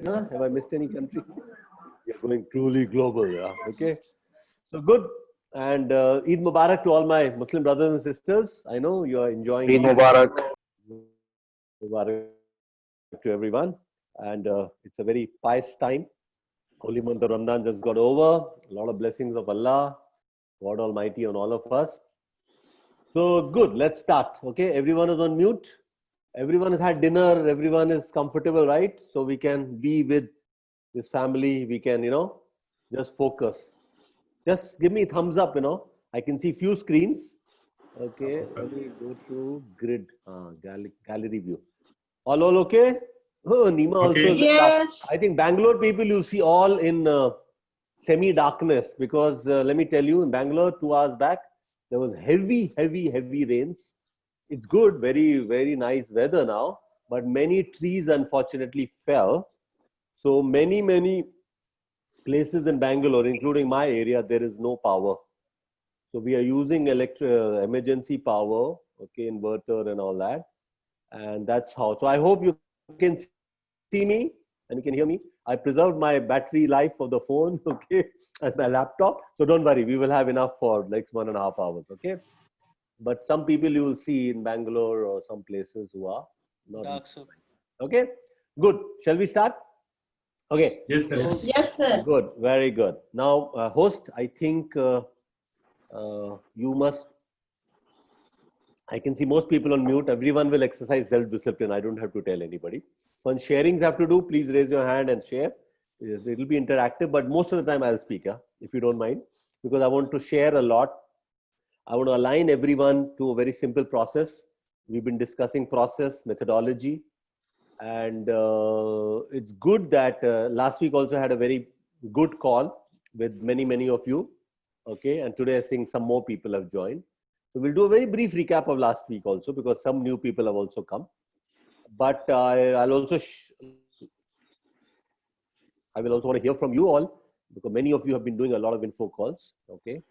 Huh? Have I missed any country? You're going truly global, yeah. Okay. So good. And Eid Mubarak to all my Muslim brothers and sisters. I know you are enjoying Eid Eid. Mubarak. Mubarak to everyone. And it's a very pious time. Holy month of Ramadan just got over. A lot of blessings of Allah, God Almighty on all of us. So good. Let's start. Okay. Everyone is on mute. Everyone has had dinner. Everyone is comfortable, right? So we can be with this family. We can, just focus. Just give me thumbs up, I can see few screens. Okay, let me go to grid, gallery view. All okay? Oh, Nima also. Okay. Yes. I think Bangalore people you see all in semi-darkness because let me tell you, in Bangalore 2 hours back, there was heavy rains. It's good, very, very nice weather now, but many trees unfortunately fell. So many places in Bangalore, including my area, there is no power. So we are using emergency power, okay, inverter and all that. And that's how. So I hope you can see me and you can hear me. I preserved my battery life of the phone, okay, and my laptop. So don't worry, we will have enough for like 1.5 hours, okay. But some people you will see in Bangalore or some places who are not. Dark, sir. Okay, good. Shall we start? Okay. Yes, sir. Yes. Yes, sir. Good, very good. Now, host, I think you must. I can see most people on mute. Everyone will exercise self-discipline. I don't have to tell anybody. When sharings have to do, please raise your hand and share. It will be interactive, but most of the time I'll speak, if you don't mind, because I want to share a lot. I want to align everyone to a very simple process. We've been discussing process, methodology, and it's good that last week also had a very good call with many of you. Okay, and today I think some more people have joined. So we'll do a very brief recap of last week also because some new people have also come. But I will also want to hear from you all because many of you have been doing a lot of info calls. Okay,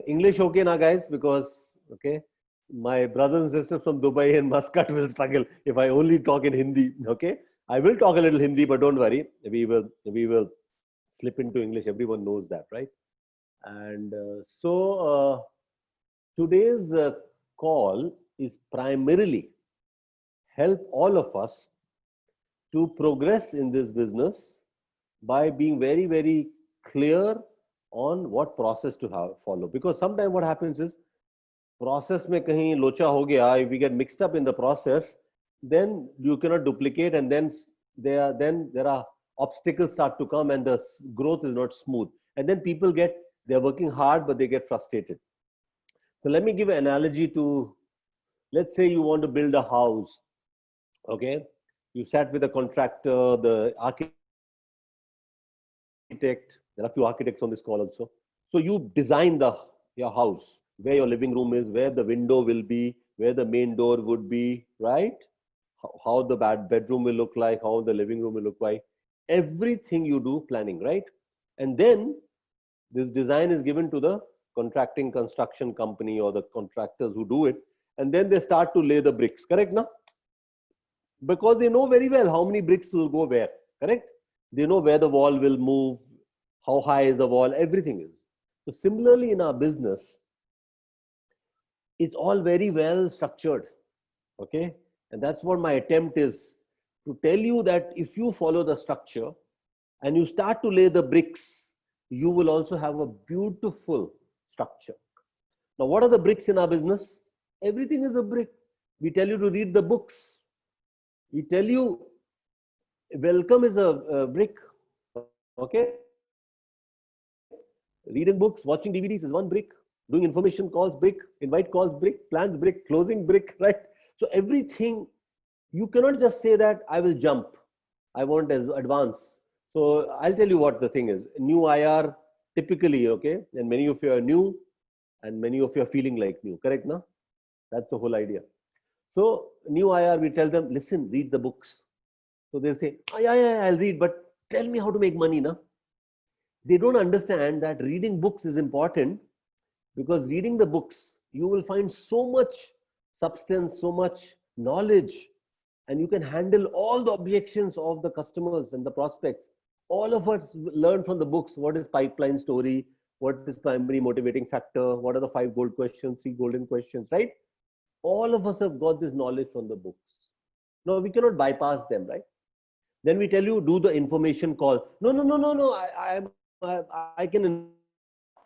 English okay now, guys? Because okay, my brothers and sisters from Dubai and Muscat will struggle if I only talk in Hindi. Okay, I will talk a little Hindi, but don't worry, we will slip into English. Everyone knows that, right? And today's call is primarily help all of us to progress in this business by being very clear on what process to follow. Because sometimes what happens is process mein kahin locha ho gaya, if we get mixed up in the process, then you cannot duplicate, and then there are obstacles start to come and the growth is not smooth, and then people they're working hard but they get frustrated. So let me give an analogy to, let's say you want to build a house. Okay, you sat with a contractor, the architect. There are a few architects on this call also. So you design your house, where your living room is, where the window will be, where the main door would be, right? How the bedroom will look like, how the living room will look like. Everything you do planning, right? And then this design is given to the contracting construction company or the contractors who do it, and then they start to lay the bricks, correct now? Because they know very well how many bricks will go where, correct? They know where the wall will move, how high is the wall, everything is. So similarly in our business, it's all very well structured, okay? And that's what my attempt is, to tell you that if you follow the structure and you start to lay the bricks, you will also have a beautiful structure. Now, what are the bricks in our business? Everything is a brick. We tell you to read the books. We tell you welcome is a brick. Okay. Reading books, watching DVDs is one brick. Doing information calls, brick. Invite calls, brick. Plans, brick. Closing, brick, right? So everything, you cannot just say that I will jump. I want as advance. So I'll tell you what the thing is. New IR typically, okay, and many of you are new and many of you are feeling like new, correct now? That's the whole idea. So new IR, we tell them, listen, read the books. So they'll say, oh, yeah, I'll read, but tell me how to make money now. They don't understand that reading books is important, because reading the books, you will find so much substance, so much knowledge, and you can handle all the objections of the customers and the prospects. All of us learn from the books what is pipeline story, what is primary motivating factor, what are the 5 gold questions, 3 golden questions, right? All of us have got this knowledge from the books. Now we cannot bypass them, right? Then we tell you do the information call. No, no, no, no, no. I can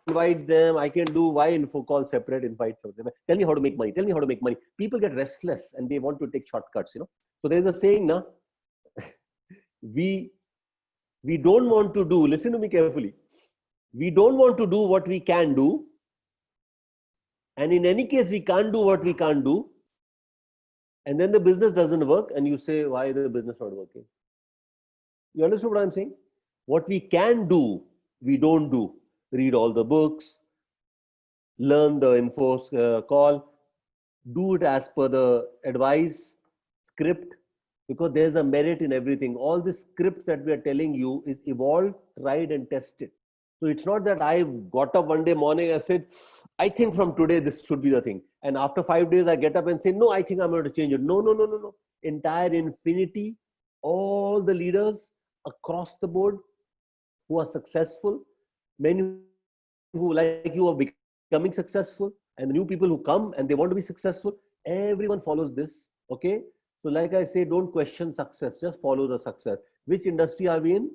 invite them. I can do why info call separate, invite separate. Tell me how to make money. Tell me how to make money. People get restless and they want to take shortcuts. So there's a saying, na, we don't want to do. Listen to me carefully. We don't want to do what we can do, and in any case, we can't do what we can't do. And then the business doesn't work, and you say, why is the business not working? You understand what I'm saying? What we can do, we don't do. Read all the books, learn the info call, do it as per the advice script, because there's a merit in everything. All the scripts that we are telling you is evolved, tried, and tested. So it's not that I got up one day morning and said, I think from today this should be the thing. And after 5 days, I get up and say, no, I think I'm going to change it. No, no, no, no, no. Entire infinity, all the leaders across the board who are successful, many who like you are becoming successful, and the new people who come and they want to be successful, everyone follows this. Okay. So like I say, don't question success, just follow the success. Which industry are we in?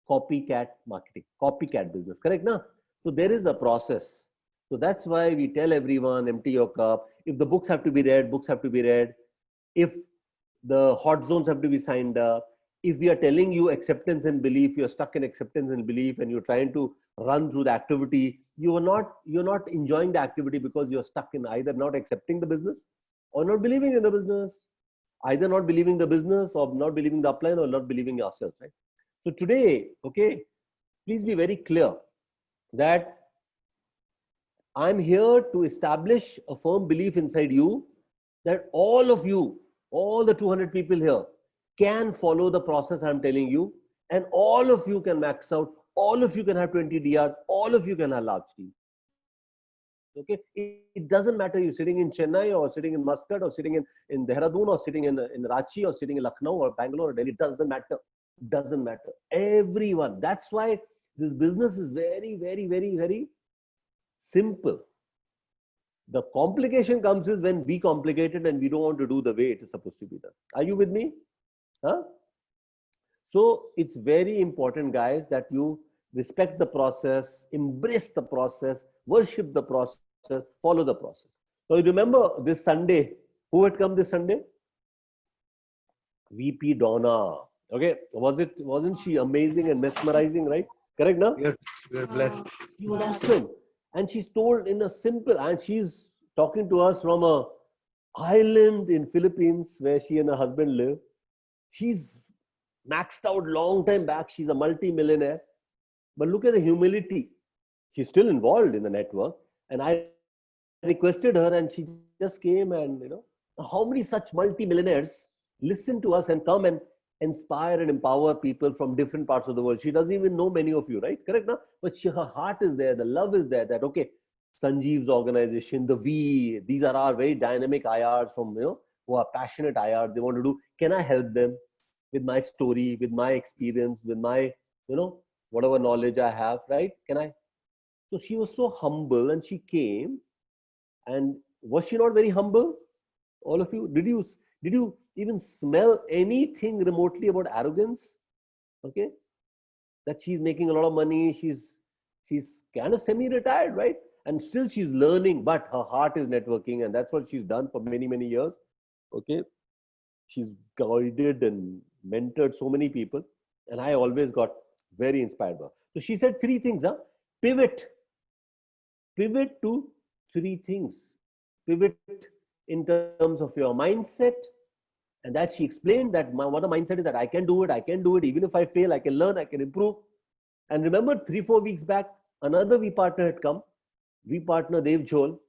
Copycat marketing, copycat business, correct? Na? So there is a process. So that's why we tell everyone, empty your cup. If the books have to be read, books have to be read. If the hot zones have to be signed up, if we are telling you acceptance and belief, you're stuck in acceptance and belief and you're trying to run through the activity, you're not enjoying the activity because you're stuck in either not accepting the business or not believing in the business, either not believing the business or not believing the upline or not believing yourself, right? So today, okay, please be very clear that I'm here to establish a firm belief inside you that all of you, all the 200 people here can follow the process I'm telling you, and all of you can max out, all of you can have 20 DRs, all of you can have large teams. Okay, it doesn't matter you're sitting in Chennai or sitting in Muscat or sitting in Dehradun or sitting in Ranchi or sitting in Lucknow or Bangalore or Delhi. It doesn't matter. Doesn't matter. Everyone. That's why this business is very, very, very, very simple. The complication comes is when we complicate it and we don't want to do the way it is supposed to be done. Are you with me? Huh? So it's very important, guys, that you respect the process, embrace the process, worship the process, follow the process. So you remember this Sunday, who had come this Sunday? VP Donna. Okay, wasn't she amazing and mesmerizing, right? Correct, no? You're blessed. She was awesome. And she's told in a simple, and she's talking to us from a island in Philippines where she and her husband live. She's maxed out long time back. She's a multi-millionaire. But look at the humility. She's still involved in the network. And I requested her and she just came, and how many such multi-millionaires listen to us and come and inspire and empower people from different parts of the world. She doesn't even know many of you, right? Correct, no? But her heart is there, the love is there, that okay, Sanjeev's organization, the V, these are our very dynamic IRs from who are passionate IRs. They want to do, can I help them with my story, with my experience, with my whatever knowledge I have, right? Can I? So she was so humble and she came. And was she not very humble? All of you, did you even smell anything remotely about arrogance? Okay, that she's making a lot of money, she's kind of semi-retired, right? And still she's learning, but her heart is networking, and that's what she's done for many, many years. Okay, she's guided and mentored so many people, and I always got very inspired by her. So she said 3 things, huh? Pivot to 3 things. Pivot in terms of your mindset, and that she explained that what the mindset is, that I can do it, even if I fail, I can learn, I can improve. And remember 3-4 weeks back, another V partner had come, V partner Dev Jhol,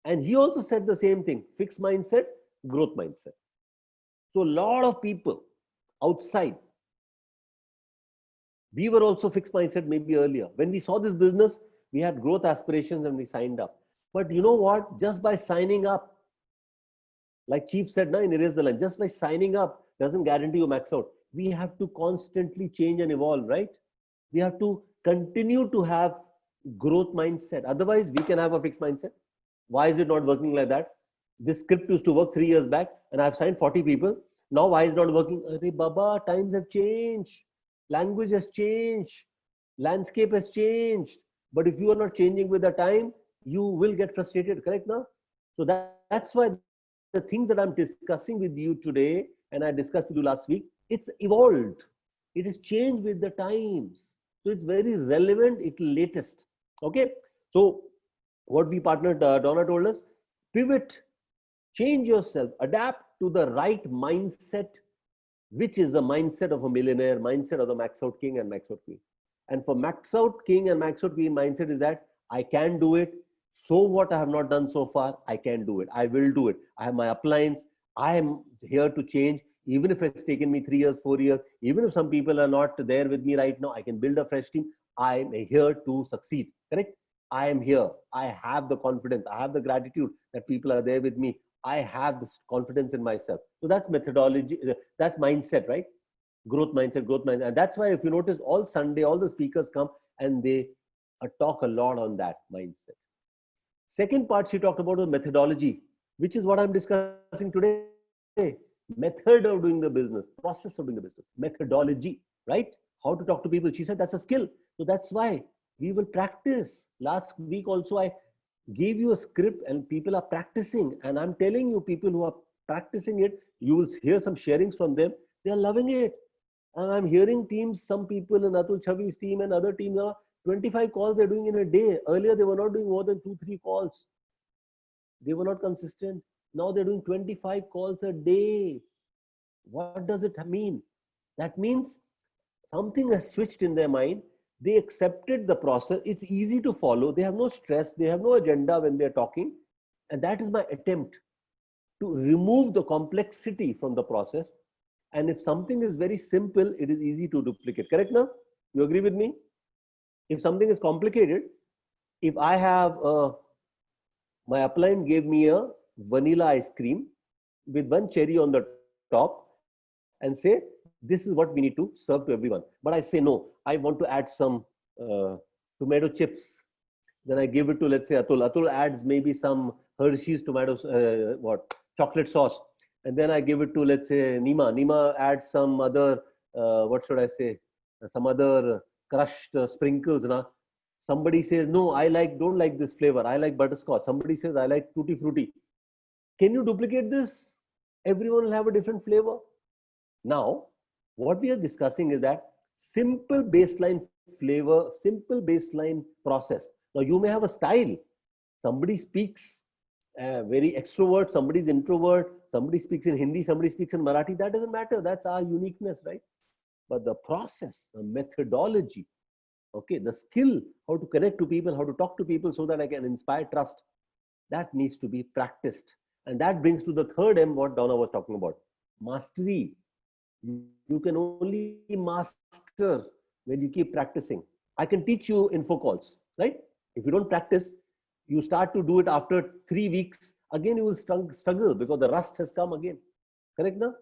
and he also said the same thing: fixed mindset, growth mindset. So a lot of people outside, we were also fixed mindset maybe earlier. When we saw this business, we had growth aspirations and we signed up. But you know what? Just by signing up, Like Chief said, na, in Erase the Line, just by signing up doesn't guarantee you max out. We have to constantly change and evolve, right? We have to continue to have growth mindset. Otherwise, we can have a fixed mindset. Why is it not working like that? This script used to work 3 years back and I've signed 40 people. Now, why is it not working? Arey Baba, times have changed. Language has changed. Landscape has changed. But if you are not changing with the time, you will get frustrated, correct now? So that's why the things that I'm discussing with you today and I discussed with you last week, it's evolved. It has changed with the times. So it's very relevant, it's latest. Okay. So what we partnered, Donna told us, pivot, change yourself, adapt to the right mindset, which is the mindset of a millionaire, mindset of the max out king and max out queen. And for max out king and max out queen mindset is that I can do it. So what I have not done so far, I can do it. I will do it. I have my uplines. I am here to change. Even if it's taken me 3 years, 4 years, even if some people are not there with me right now, I can build a fresh team. I am here to succeed. Correct? I am here. I have the confidence. I have the gratitude that people are there with me. I have this confidence in myself. So that's methodology. That's mindset, right? Growth mindset, growth mindset. And that's why if you notice all Sunday, all the speakers come and they talk a lot on that mindset. Second part she talked about was methodology, which is what I'm discussing today. Method of doing the business, process of doing the business, methodology, right? How to talk to people. She said that's a skill. So that's why we will practice. Last week also I gave you a script and people are practicing. And I'm telling you, people who are practicing it, you will hear some sharings from them. They're loving it. And I'm hearing teams, some people in Atul Chavi's team and other teams are 25 calls they're doing in a day. Earlier, they were not doing more than 2-3 calls. They were not consistent. Now they're doing 25 calls a day. What does it mean? That means something has switched in their mind. They accepted the process. It's easy to follow. They have no stress. They have no agenda when they're talking. And that is my attempt to remove the complexity from the process. And if something is very simple, it is easy to duplicate. Correct now? You agree with me? If something is complicated, if I have my upline gave me a vanilla ice cream with one cherry on the top and say, this is what we need to serve to everyone. But I say, no, I want to add some tomato chips. Then I give it to, let's say, Atul. Atul adds maybe some Hershey's tomatoes, chocolate sauce. And then I give it to, let's say, Nima. Nima adds some other, what should I say, some other crushed sprinkles. Na? Somebody says, no, don't like this flavor. I like butterscotch. Somebody says, I like tutti frutti. Can you duplicate this? Everyone will have a different flavor. Now, what we are discussing is that simple baseline flavor, simple baseline process. Now, you may have a style. Somebody speaks very extrovert, somebody's introvert, somebody speaks in Hindi, somebody speaks in Marathi. That doesn't matter. That's our uniqueness, right? But the process, the methodology, okay, the skill, how to connect to people, how to talk to people so that I can inspire trust, that needs to be practiced. And that brings to the third M, what Donna was talking about, mastery. You can only master when you keep practicing. I can teach you info calls, right? If you don't practice, you start to do it after 3 weeks, again you will struggle because the rust has come again. Correct now?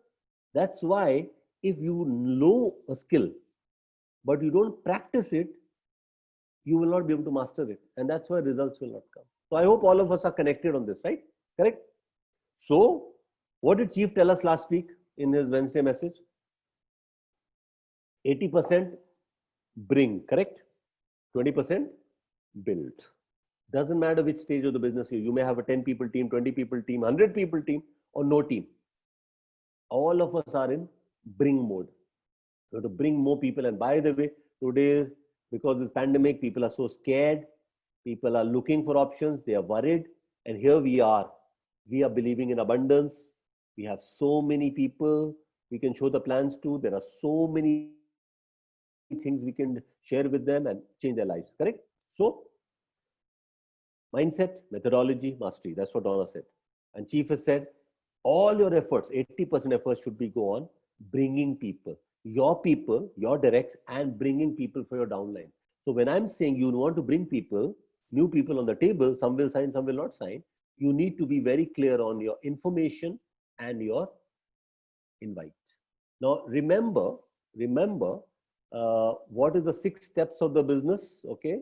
That's why if you know a skill, but you don't practice it, you will not be able to master it. And that's why results will not come. So I hope all of us are connected on this, right? Correct? So what did Chief tell us last week in his Wednesday message? 80% bring, correct? 20% build. Doesn't matter which stage of the business you may have a 10 people team, 20 people team, 100 people team, or no team. All of us are in bring mode. You have to bring more people. And by the way, today, because this pandemic, people are so scared. People are looking for options. They are worried. And here we are. We are believing in abundance. We have so many people we can show the plans to. There are so many things we can share with them and change their lives. Correct? So, mindset, methodology, mastery. That's what Donna said. And Chief has said, all your efforts, 80% efforts should be go on bringing people, your directs, and bringing people for your downline. So when I'm saying you want to bring people, new people on the table, some will sign, some will not sign, you need to be very clear on your information, and your invite. Now remember what is the 6 steps of the business. Okay,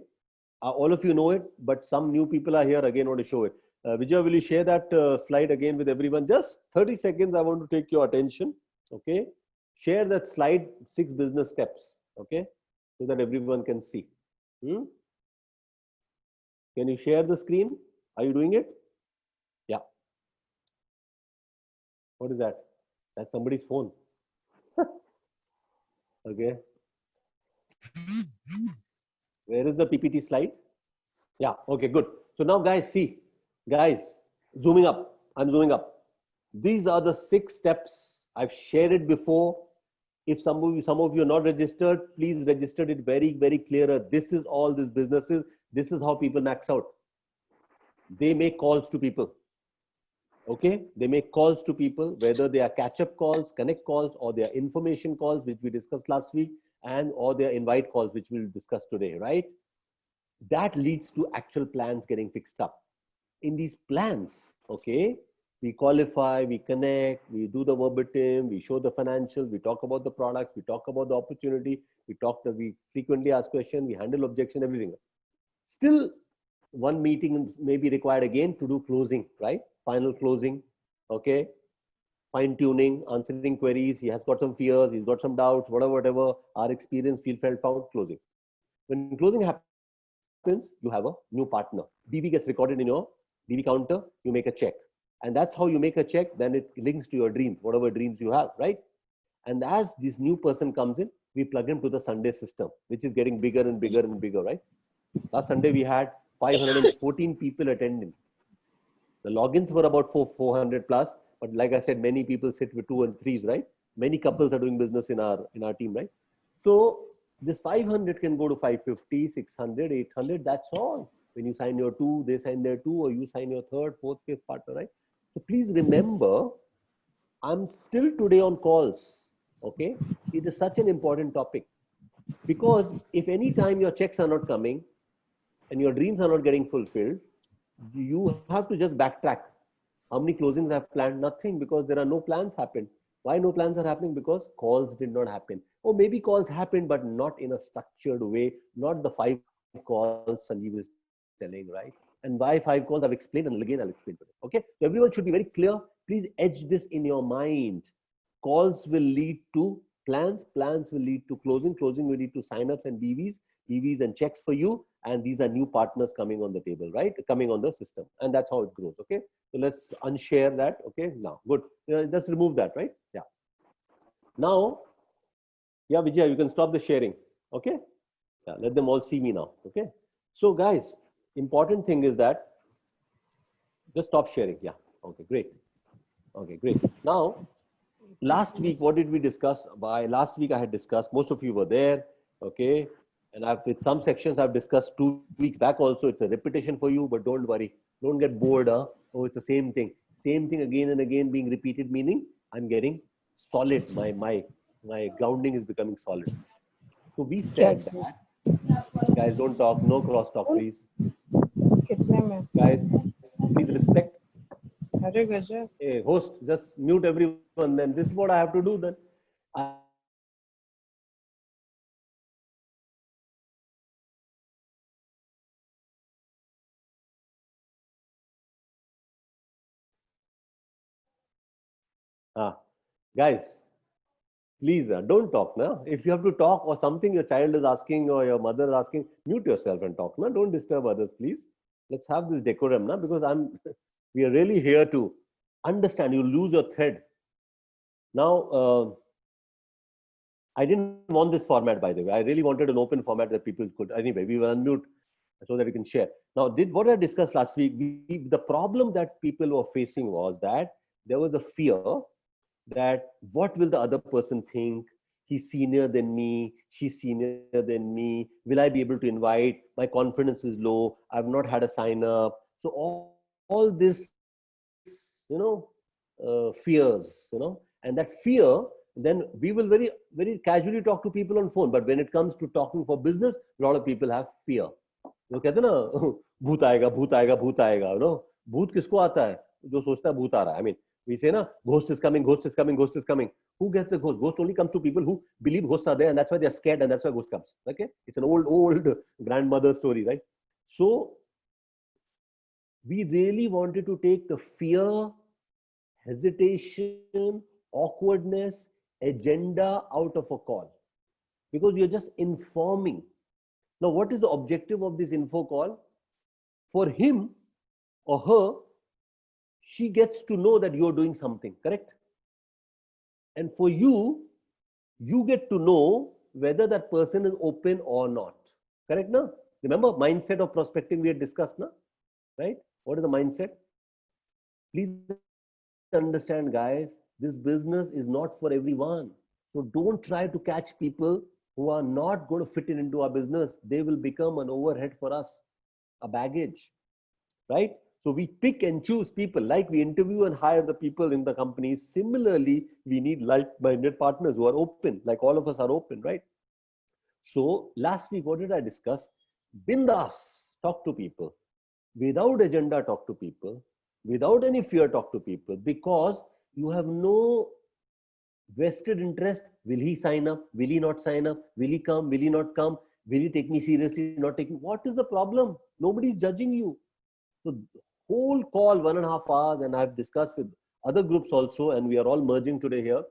all of you know it, but some new people are here. Again, I want to show it. Vijay, will you share that slide again with everyone? Just 30 seconds. I want to take your attention. Okay, share that slide, 6 business steps. Okay, so that everyone can see. Can you share the screen? Are you doing it? Yeah. What is that? That's somebody's phone. Okay. Where is the PPT slide? Yeah. Okay, good. So now guys, see, guys, zooming up. I'm zooming up. These are the 6 steps. I've shared it before. If some of you are not registered, please register it very clearer. This is all these businesses. This is how people max out. They make calls to people. Okay, they make calls to people, whether they are catch-up calls, connect calls, or they are information calls, which we discussed last week, and or they are invite calls, which we'll discuss today, right? That leads to actual plans getting fixed up. In these plans, okay, we qualify, we connect, we do the verbatim, we show the financials, we talk about the products, we talk about the opportunity, we frequently ask questions, we handle objection, everything. Still, one meeting may be required again to do closing, right? Final closing, okay? Fine tuning, answering queries. He has got some fears, he's got some doubts, whatever. Our experience, feel, felt, found, closing. When closing happens, you have a new partner. DV gets recorded in your DV counter, you make a check. And that's how you make a check, then it links to your dreams, whatever dreams you have, right? And as this new person comes in, we plug him to the Sunday system, which is getting bigger and bigger, right? Last Sunday, we had 514 people attending. The logins were about 400 plus, but like I said, many people sit with 2 and 3s, right? Many couples are doing business in our team, right? So this 500 can go to 550, 600, 800. That's all. When you sign your 2, they sign their 2, or you sign your 3rd, 4th, 5th partner, right? So please remember, I'm still today on calls. Okay, it is such an important topic, because if any time your checks are not coming and your dreams are not getting fulfilled, you have to just backtrack. How many closings I've planned? Nothing, because there are no plans happened. Why no plans are happening? Because calls did not happen. Or maybe calls happened, but not in a structured way, not the 5 calls Sanjeev is telling, right? And why 5 calls, I've explained, and again I'll explain today. Okay, so everyone should be very clear. Please edge this in your mind. Calls will lead to plans, plans will lead to closing, closing will lead to signups and BVs and checks for you. And these are new partners coming on the table, right? Coming on the system. And that's how it grows, okay? So let's unshare that, okay? Now, good. Just remove that, right? Yeah. Now, yeah, Vijay, you can stop the sharing, okay? Yeah, let them all see me now, okay? So guys, important thing is that, just stop sharing, yeah. Okay, great. Okay, great. Now, last week, what did we discuss? Last week I had discussed, most of you were there, okay? And with some sections I've discussed 2 weeks back also. It's a repetition for you, but don't worry. Don't get bored. Oh, it's the same thing. Same thing again and again being repeated, meaning I'm getting solid. My grounding is becoming solid. So we said that, guys, don't talk. No cross talk, please. Guys, please respect. Hey, host, just mute everyone. Then this is what I have to do then. Guys, please don't talk now. If you have to talk or something your child is asking or your mother is asking, mute yourself and talk now. Don't disturb others, please. Let's have this decorum now, because we are really here to understand. You lose your thread. Now, I didn't want this format, by the way. I really wanted an open format that people could. Anyway, we will unmute so that we can share. Now, what I discussed last week, the problem that people were facing was that there was a fear that what will the other person think? He's senior than me, she's senior than me. Will I be able to invite? My confidence is low. I've not had a sign up. So all this, fears, and that fear, then we will very casually talk to people on phone. But when it comes to talking for business, a lot of people have fear. वो कहते हैं ना, भूत आएगा, भूत आएगा, भूत आएगा, भूत किसको आता है? जो सोचता है भूत आ रहा है. I mean, We say, na, ghost is coming, ghost is coming, ghost is coming. Who gets the ghost? Ghost only comes to people who believe ghosts are there, and that's why they're scared, and that's why ghost comes. Okay? It's an old grandmother story, right? So we really wanted to take the fear, hesitation, awkwardness, agenda out of a call, because you're just informing. Now, what is the objective of this info call? For him or her, she gets to know that you're doing something, correct? And for you, you get to know whether that person is open or not, correct? Na? Remember, mindset of prospecting we had discussed, na? Right? What is the mindset? Please understand, guys, this business is not for everyone. So don't try to catch people who are not going to fit in into our business. They will become an overhead for us, a baggage, right? So we pick and choose people, like we interview and hire the people in the companies. Similarly, we need like-minded partners who are open, like all of us are open, right? So last week, what did I discuss? Bindas, talk to people. Without agenda, talk to people. Without any fear, talk to people, because you have no vested interest. Will he sign up? Will he not sign up? Will he come? Will he not come? Will he take me seriously? Not take me? What is the problem? Nobody is judging you. So whole call, 1.5 hours, and I've discussed with other groups also, and we are all merging today here,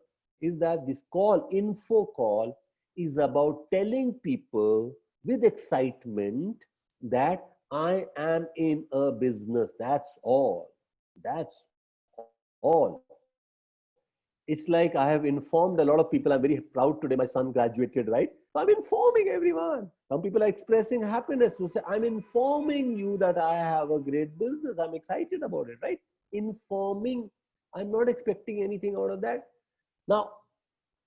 is that this call, info call, is about telling people with excitement that I am in a business. That's all. That's all. It's like I have informed a lot of people. I'm very proud today. My son graduated, right? So I'm informing everyone. Some people are expressing happiness. So say, I'm informing you that I have a great business. I'm excited about it, right? Informing. I'm not expecting anything out of that. Now,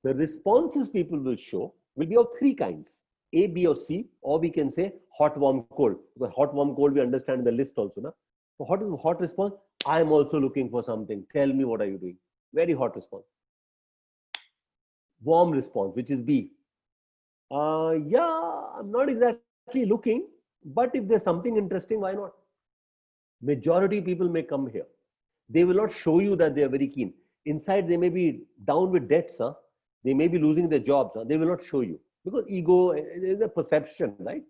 the responses people will show will be of three kinds: A, B, or C, or we can say hot, warm, cold. Because hot, warm, cold we understand in the list also. Na? So what is the hot response? I'm also looking for something. Tell me, what are you doing? Very hot response. Warm response, which is B. Yeah, I'm not exactly looking, but if there's something interesting, why not? Majority people may come here. They will not show you that they are very keen. Inside, they may be down with debts. Huh? They may be losing their jobs. Huh? They will not show you, because ego is a perception, right?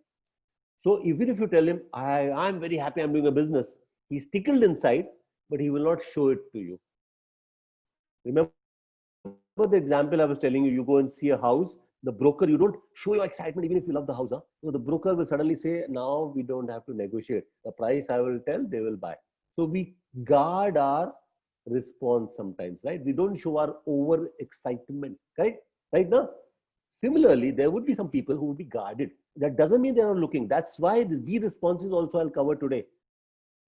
So even if you tell him, I'm very happy, I'm doing a business, he's tickled inside, but he will not show it to you. Remember the example I was telling you, you go and see a house, the broker, you don't show your excitement even if you love the house. Huh? So the broker will suddenly say, now we don't have to negotiate. The price I will tell, they will buy. So we guard our response sometimes, right? We don't show our over excitement, right? Right now? Similarly, there would be some people who would be guarded. That doesn't mean they're not looking. That's why the B responses also I'll cover today.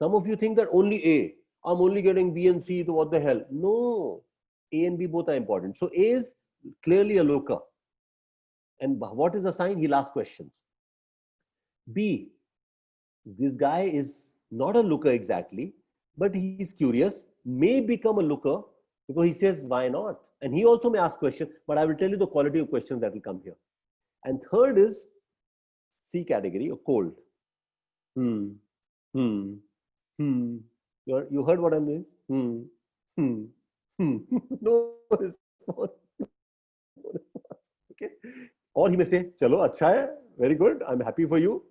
Some of you think that only A, I'm only getting B and C, so what the hell? No, A and B both are important. So A is clearly a looker. And what is a sign? He'll ask questions. B, this guy is not a looker exactly, but he's curious, may become a looker because he says, why not? And he also may ask questions, but I will tell you the quality of questions that will come here. And third is C category, or cold. Hmm. You heard what I'm doing? No response. No response. Okay. Or he may say, Chalo, acha hai, very good, I'm happy for you.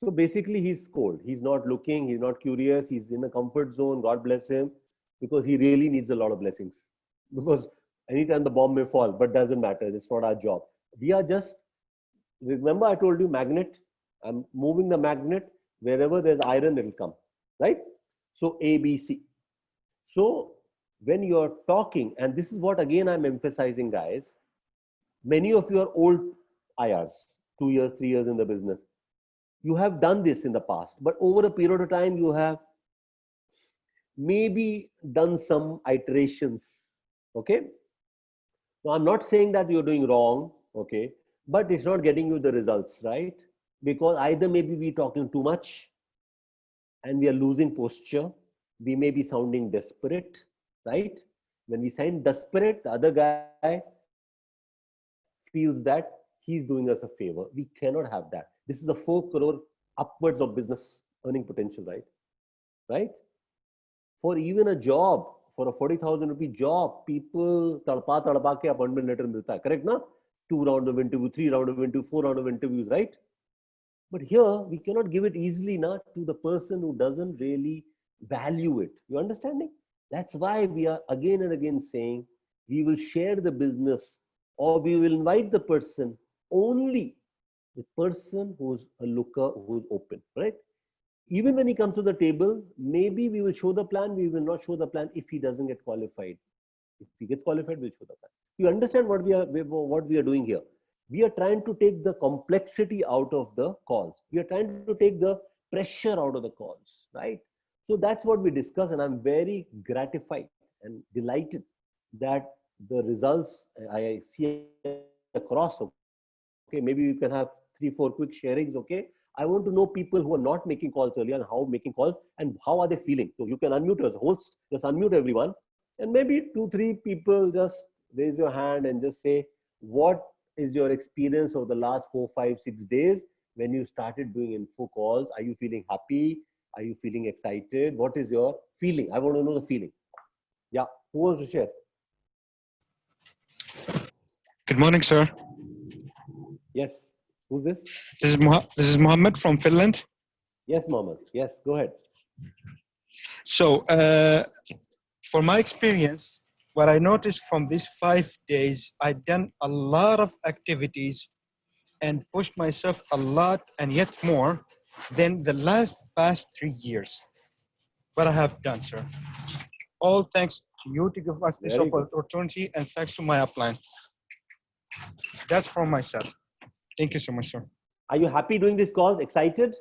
So basically, he's cold. He's not looking, he's not curious, he's in a comfort zone. God bless him, because he really needs a lot of blessings. Because anytime the bomb may fall, but doesn't matter, it's not our job. We are just, remember I told you magnet? I'm moving the magnet. Wherever there's iron, it'll come, right? So A, B, C. So when you're talking, and this is what again I'm emphasizing, guys, many of you are old IRs, 2 years, 3 years in the business. You have done this in the past, but over a period of time, you have maybe done some iterations. Okay. Now, I'm not saying that you're doing wrong, okay, but it's not getting you the results, right? Because either maybe we're talking too much and we are losing posture. We may be sounding desperate, right? When we sound desperate, the other guy feels that he's doing us a favor. We cannot have that. This is a 4 crore upwards of business earning potential, right? Right? For even a job, for a 40,000 rupee job, people tadpa ke appointment letter milta hai. Correct na? 2 rounds of interview, 3 rounds of interview, 4 rounds of interviews, right? But here we cannot give it easily na to the person who doesn't really value it. You understanding? That's why we are again and again saying we will share the business, or we will invite the person, only the person who's a looker, who's open, right? Even when he comes to the table, maybe we will show the plan, we will not show the plan if he doesn't get qualified. If he gets qualified, we'll show the plan. You understand what we are doing here? We are trying to take the complexity out of the calls. We are trying to take the pressure out of the calls, right? So that's what we discuss, and I'm very gratified and delighted that the results I see across. Okay, maybe you can have 3-4 quick sharings. Okay, I want to know people who are not making calls earlier and how making calls and how are they feeling. So you can unmute as a host, just unmute everyone, and maybe 2-3 people just raise your hand and just say, what is your experience of the last 4-5-6 days when you started doing info calls? Are you feeling happy? Are you feeling excited? What is your feeling? I want to know the feeling. Yeah, who wants to share? Good morning, sir. Yes, who's this? This is Mohammed from Finland. Yes, Mohammed. Yes, go ahead. So, for my experience, what I noticed from these 5 days, I've done a lot of activities and pushed myself a lot and yet more than the past 3 years. What I have done, sir. All thanks to you to give us this Very good. opportunity, and thanks to my upline. That's from myself. Thank you so much, sir. Are you happy doing this call? Excited?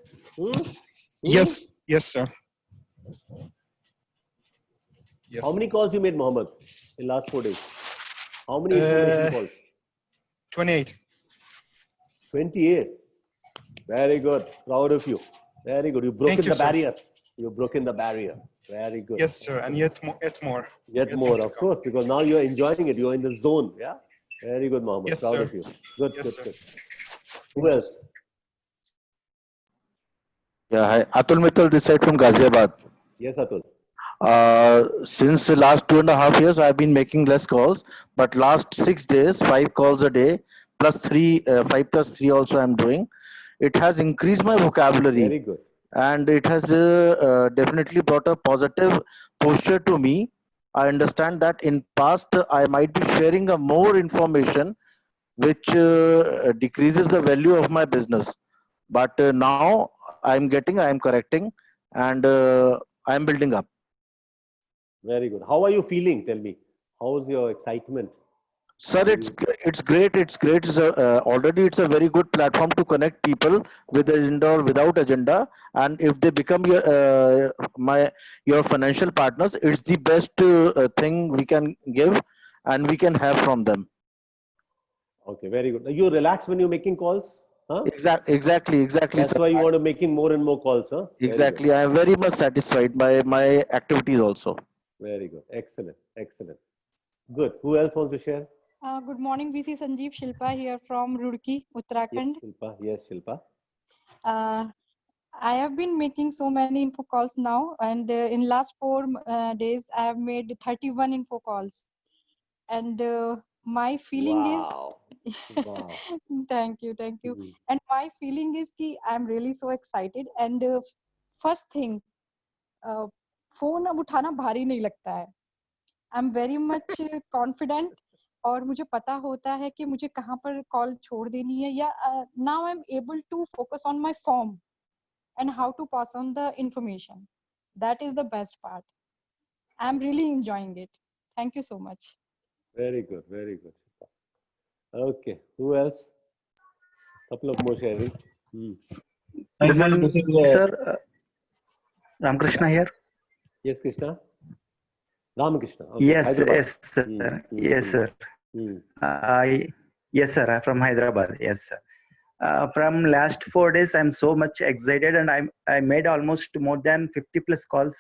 Yes, sir. Yes. How many calls you made, Mohammed, in last 4 days? How many information calls? 28. 28. Very good. Proud of you. Very good. You've broken you, the sir. barrier. You've broken the barrier. Very good. Yes, sir. And yet more. Yet more, of course, because now you're enjoying it. You're in the zone. Yeah. Very good, Mohammed. Yes, Proud sir. of you. Good, Yes, good, sir. good. Who else? Yeah, hi. Atul Mittal this side from Ghaziabad. Yes, Atul. Since the last 2.5 years, I've been making less calls, but last 6 days, 5 calls a day, plus 3, 5 plus 3 also I'm doing. It has increased my vocabulary. Very good. And it has definitely brought a positive posture to me. I understand that in past, I might be sharing a more information, which decreases the value of my business. But now I am correcting, and I am building up. Very good. How are you feeling? Tell me. How's your excitement? Sir, it's great. It's great. Already it's a very good platform to connect people with agenda or without agenda. And if they become your financial partners, it's the best thing we can give and we can have from them. Okay, very good. You relax when you're making calls? Huh? Exactly. That's Sir. why you want to making more and more calls, huh? Exactly. I am very much satisfied by my activities also. Very good. Excellent. Excellent. Good. Who else wants to share? Good morning, VC Sanjeev. Shilpa here from Roorkee, Uttarakhand. Yes, Shilpa. I have been making so many info calls now, and in last 4 days, I have made 31 info calls. And my feeling Wow. is, Wow. thank you. And my feeling is कि I'm really so excited. And first thing, phone अब उठाना भारी नहीं लगता है. I'm very much confident. और मुझे पता होता है कि मुझे कहाँ पर कॉल छोड़ देनी है या now I'm able to focus on my form and how to pass on the information. That is the best part. I'm really enjoying it. Thank you so much. Very good. Very good. Okay. Who else? Couple of more sharing. Sir, Ramakrishna here. Yes, Krishna. Ramakrishna. Okay. Yes, Hyderabad. yes, sir. Yes, sir. Yes, sir. I'm from Hyderabad. Yes, sir. From last 4 days, I'm so much excited, and I made almost more than 50 plus calls,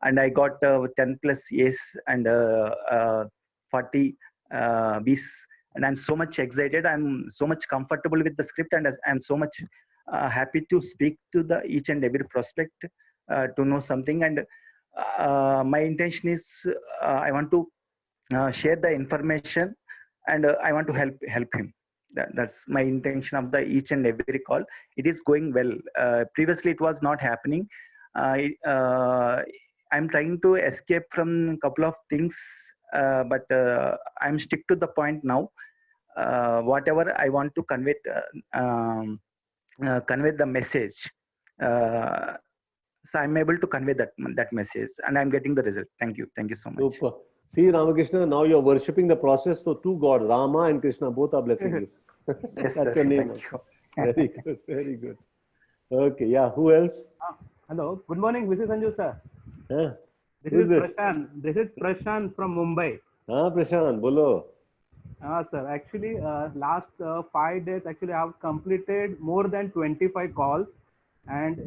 and I got 10 plus yes and 40 Bs, and I'm so much excited. I'm so much comfortable with the script, and I'm so much happy to speak to the each and every prospect to know something. And my intention is I want to share the information, and I want to help him. That's my intention of the each and every call. It is going well. Previously, it was not happening. I'm trying to escape from a couple of things, but I'm stick to the point now. Whatever I want to convey the message. So I'm able to convey that message, and I'm getting the result. Thank you so much. Super. See, Ramakrishna, now you're worshipping the process. So two God, Rama and Krishna, both are blessing you. Yes, That's sir. your name. Thank you. Very good. Very good. Okay. Yeah. Who else? Hello. Good morning, Mrs. Sanju sir. Huh? This Who's is this? Prashant. This is Prashant from Mumbai. Prashant, bolo. Sir, actually, last 5 days, actually, I have completed more than 25 calls. And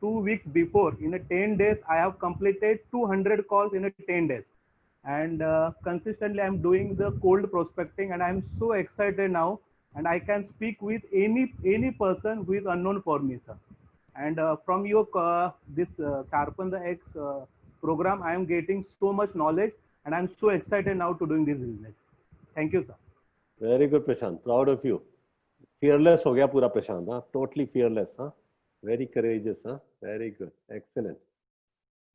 2 weeks before, in a 10 days, I have completed 200 calls in a 10 days. And consistently, I'm doing the cold prospecting, and I'm so excited now. And I can speak with any person who is unknown for me, sir. And from your this Sharpen the X program, I am getting so much knowledge, and I'm so excited now to doing this business. Thank you, sir. Very good, Prashant. Proud of you. Fearless ho gaya pura Prashant. Huh? Totally fearless. Huh? Very courageous. Huh? Very good. Excellent.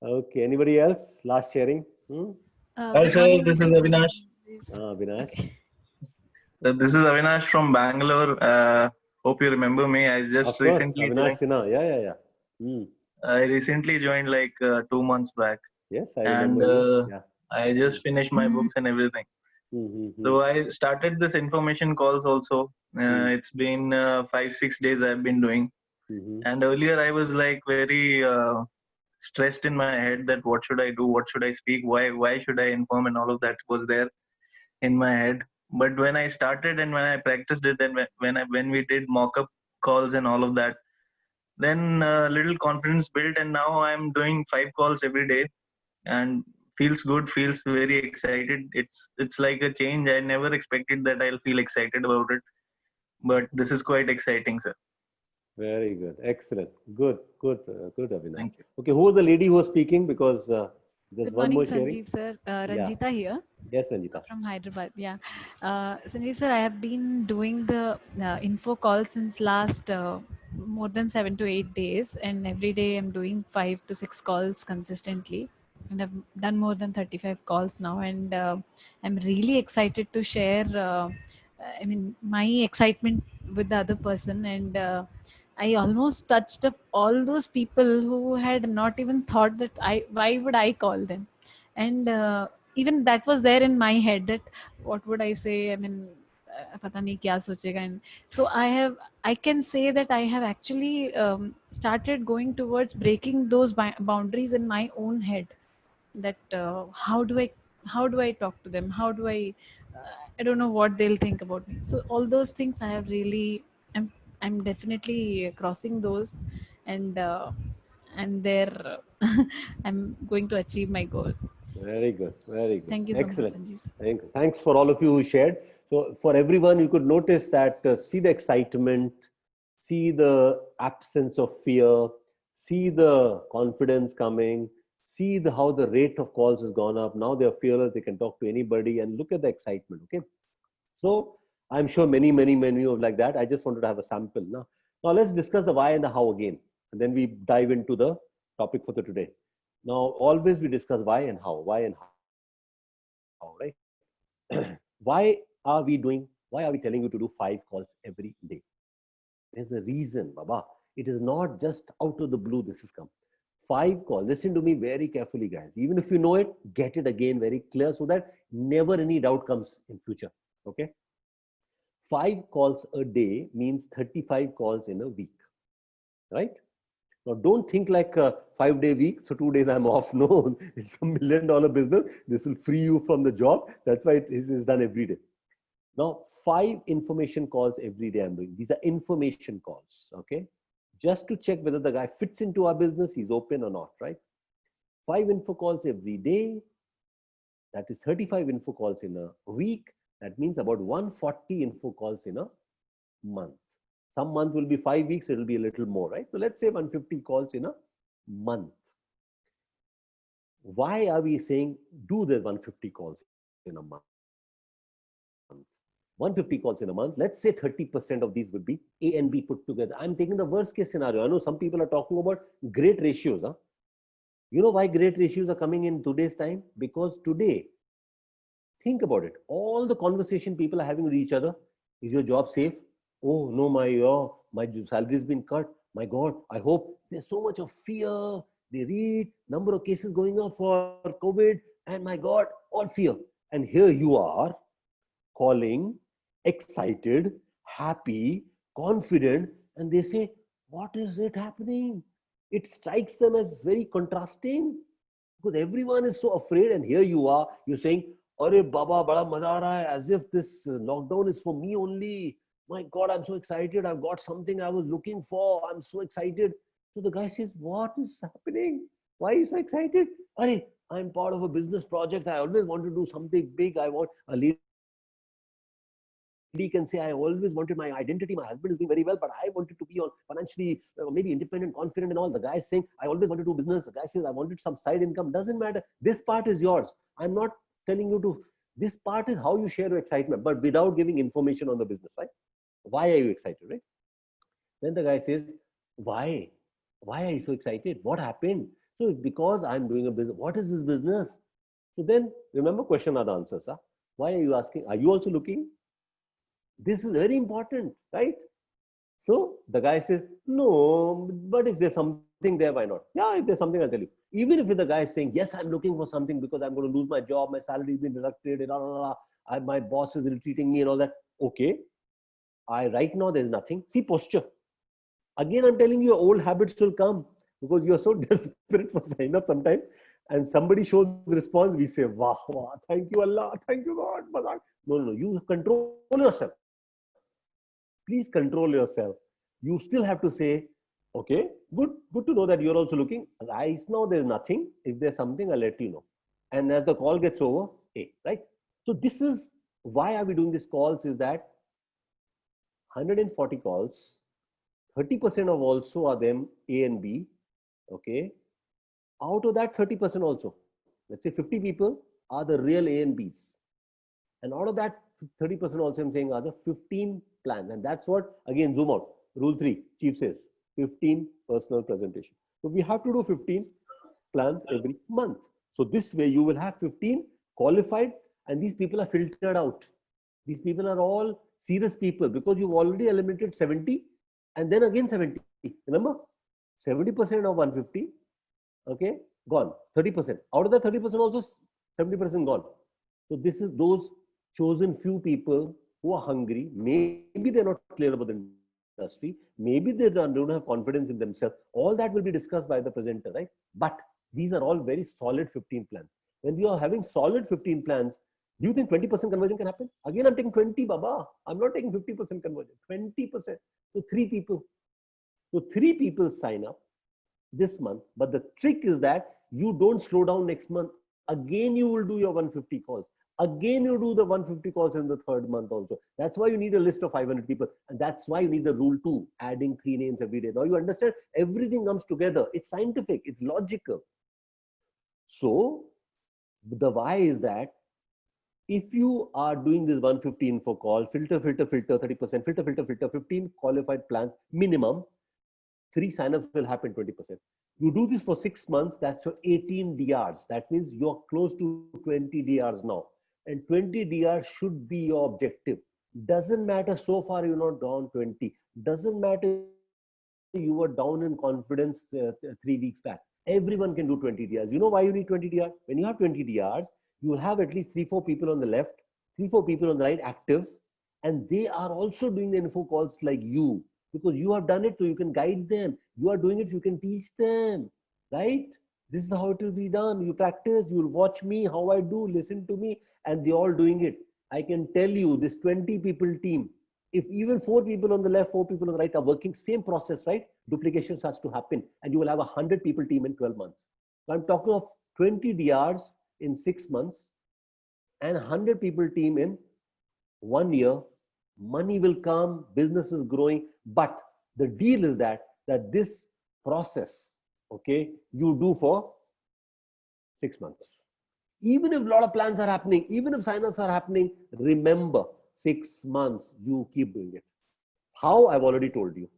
Okay. Anybody else? Last sharing? Hi Good sir, morning, this is Mrs. Avinash. Vinash. Okay. This is Avinash from Bangalore. Hope you remember me. I just Of course. recently Avinash joined. Sinha. Yeah. I recently joined like 2 months back, Yes, I and remember you. Yeah. I just finished my books and everything. So I started this information calls also. It's been 5-6 days I've been doing, and earlier I was like very stressed in my head that what should I do, what should I speak, why should I inform, and all of that was there in my head. But when I started and when I practiced it, and when we did mock-up calls and all of that, then little confidence built, and now I'm doing 5 calls every day, and feels good, feels very excited. It's like a change. I never expected that I'll feel excited about it, but this is quite exciting, sir. Very good. Excellent. Good, Avinash. Thank you. Okay, who was the lady who was speaking? Because there's Good one morning, more sharing. Sanjeev sir. Yeah. Ranjita here Yes, Ranjita. from Hyderabad. Yeah, Sanjeev sir, I have been doing the info call since last more than 7 to 8 days, and every day I'm doing 5 to 6 calls consistently, and I've done more than 35 calls now, and I'm really excited to share. I mean, my excitement with the other person, and I almost touched up all those people who had not even thought that why would I call them, and even that was there in my head that what would I say? I mean, पता नहीं क्या सोचेगा, and so I can say that I have actually started going towards breaking those boundaries in my own head. That how do I talk to them? How do I don't know what they'll think about me. So all those things I have really I'm definitely crossing those, and there I'm going to achieve my goal. Very good. Thank you so much, Excellent. Sanjeev. Thanks for all of you who shared. So for everyone, you could notice that see the excitement, see the absence of fear, see the confidence coming, see how the rate of calls has gone up. Now they're fearless, they can talk to anybody, and look at the excitement. Okay. So I'm sure many of like that. I just wanted to have a sample. Now let's discuss the why and the how again, and then we dive into the topic for the today. Now, always we discuss why and how, right? Why are we telling you to do 5 calls every day? There's a reason, Baba. It is not just out of the blue this has come. 5 calls. Listen to me very carefully, guys. Even if you know it, get it again very clear so that never any doubt comes in future. Okay? 5 calls a day means 35 calls in a week, right? Now, don't think like a 5-day week, so 2 days I'm off. No, it's a $1 million business. This will free you from the job. That's why it is done every day. Now, 5 information calls every day I'm doing. These are information calls, okay? Just to check whether the guy fits into our business, he's open or not, right? 5 info calls every day. That is 35 info calls in a week. That means about 140 info calls in a month. Some month will be 5 weeks, it will be a little more, right? So let's say 150 calls in a month. why are we saying do the 150 calls in a month? 150 calls in a month. Let's say 30% of these would be A and B put together. I'm taking the worst case scenario. I know some people are talking about great ratios. Huh? You know why great ratios are coming in today's time? Because today, think about it. All the conversation people are having with each other. Is your job safe? Oh no, my salary has been cut. My God, I hope. There's so much of fear. They read number of cases going up for COVID, and my God, all fear. And here you are calling, excited, happy, confident, and they say, what is it happening? It strikes them as very contrasting because everyone is so afraid, and here you are, you're saying, Arey Baba, bada maza aa raha hai, as if this lockdown is for me only. My God, I'm so excited. I've got something I was looking for. I'm so excited. So the guy says, what is happening? Why are you so excited? Arey, I'm part of a business project. I always want to do something big. I want a leader can say, I always wanted my identity. My husband is doing very well, but I wanted to be on financially, maybe independent, confident and all. The guy is saying, I always wanted to do business. The guy says, I wanted some side income. Doesn't matter. This part is yours. I'm not telling you to, this part is how you share your excitement, but without giving information on the business side. Why are you excited, right? Then the guy says, why? Why are you so excited? What happened? So it's because I'm doing a business. What is this business? So then remember, question are the answers. Huh? Why are you asking? Are you also looking? This is very important, right? So the guy says, no, but if there's something there, why not? Yeah, if there's something, I'll tell you. Even if the guy is saying, yes, I'm looking for something because I'm going to lose my job, my salary has been deducted, my boss is ill-treating me and all that. Okay, right now there's nothing. See posture. Again, I'm telling you, your old habits will come because you're so desperate for sign up sometimes. And somebody shows response, we say, wow, wow, thank you Allah, thank you God. No, you control yourself. Please control yourself. You still have to say, okay, good to know that you're also looking. Right now, there's nothing. If there's something, I'll let you know. And as the call gets over, right? So this is why are we doing these calls is that 140 calls, 30% of also are them A and B, okay? Out of that 30% also, let's say 50 people are the real A and Bs. And out of that 30% also I'm saying are the 15 plans. And that's what, again, zoom out. Rule 3, chief says, 15 personal presentation. So we have to do 15 plans every month. So this way you will have 15 qualified and these people are filtered out. These people are all serious people because you've already eliminated 70 and then again 70. Remember, 70% of 150, okay, gone. 30%. Out of the 30% also 70% gone. So this is those chosen few people who are hungry. Maybe they're not clear about the industry. Maybe they don't have confidence in themselves. All that will be discussed by the presenter, right? But these are all very solid 15 plans. When you are having solid 15 plans, do you think 20% conversion can happen? Again, I'm taking 20, Baba. I'm not taking 50% conversion, 20%. So 3 people. So 3 people sign up this month. But the trick is that you don't slow down next month. Again, you will do your 150 calls. Again, you do the 150 calls in the 3rd month also. That's why you need a list of 500 people. And that's why you need the rule 2, adding 3 names every day. Now you understand everything comes together. It's scientific. It's logical. So the why is that if you are doing this 150 info call, filter, 30%, filter, 15 qualified plans, minimum, 3 signups will happen 20%. You do this for 6 months, that's your 18 DRs. That means you're close to 20 DRs now. And 20 DRs should be your objective. Doesn't matter so far you're not down 20. Doesn't matter you were down in confidence 3 weeks back. Everyone can do 20 DRs. You know why you need 20 DRs? When you have 20 DRs, you will have at least 3-4 people on the left, 3-4 people on the right active, and they are also doing the info calls like you because you have done it, so you can guide them. You are doing it, so you can teach them, right? This is how it will be done. You practice, you will watch me, how I do, listen to me, and they're all doing it. I can tell you this 20 people team, if even 4 people on the left, 4 people on the right are working, same process, right? Duplication starts to happen and you will have a 100 people team in 12 months. So I'm talking of 20 DRs in 6 months and 100 people team in 1 year. Money will come, business is growing, but the deal is that this process, okay, you do for 6 months. Even if a lot of plans are happening, even if sign-ups are happening, remember 6 months, you keep doing it. How? I've already told you.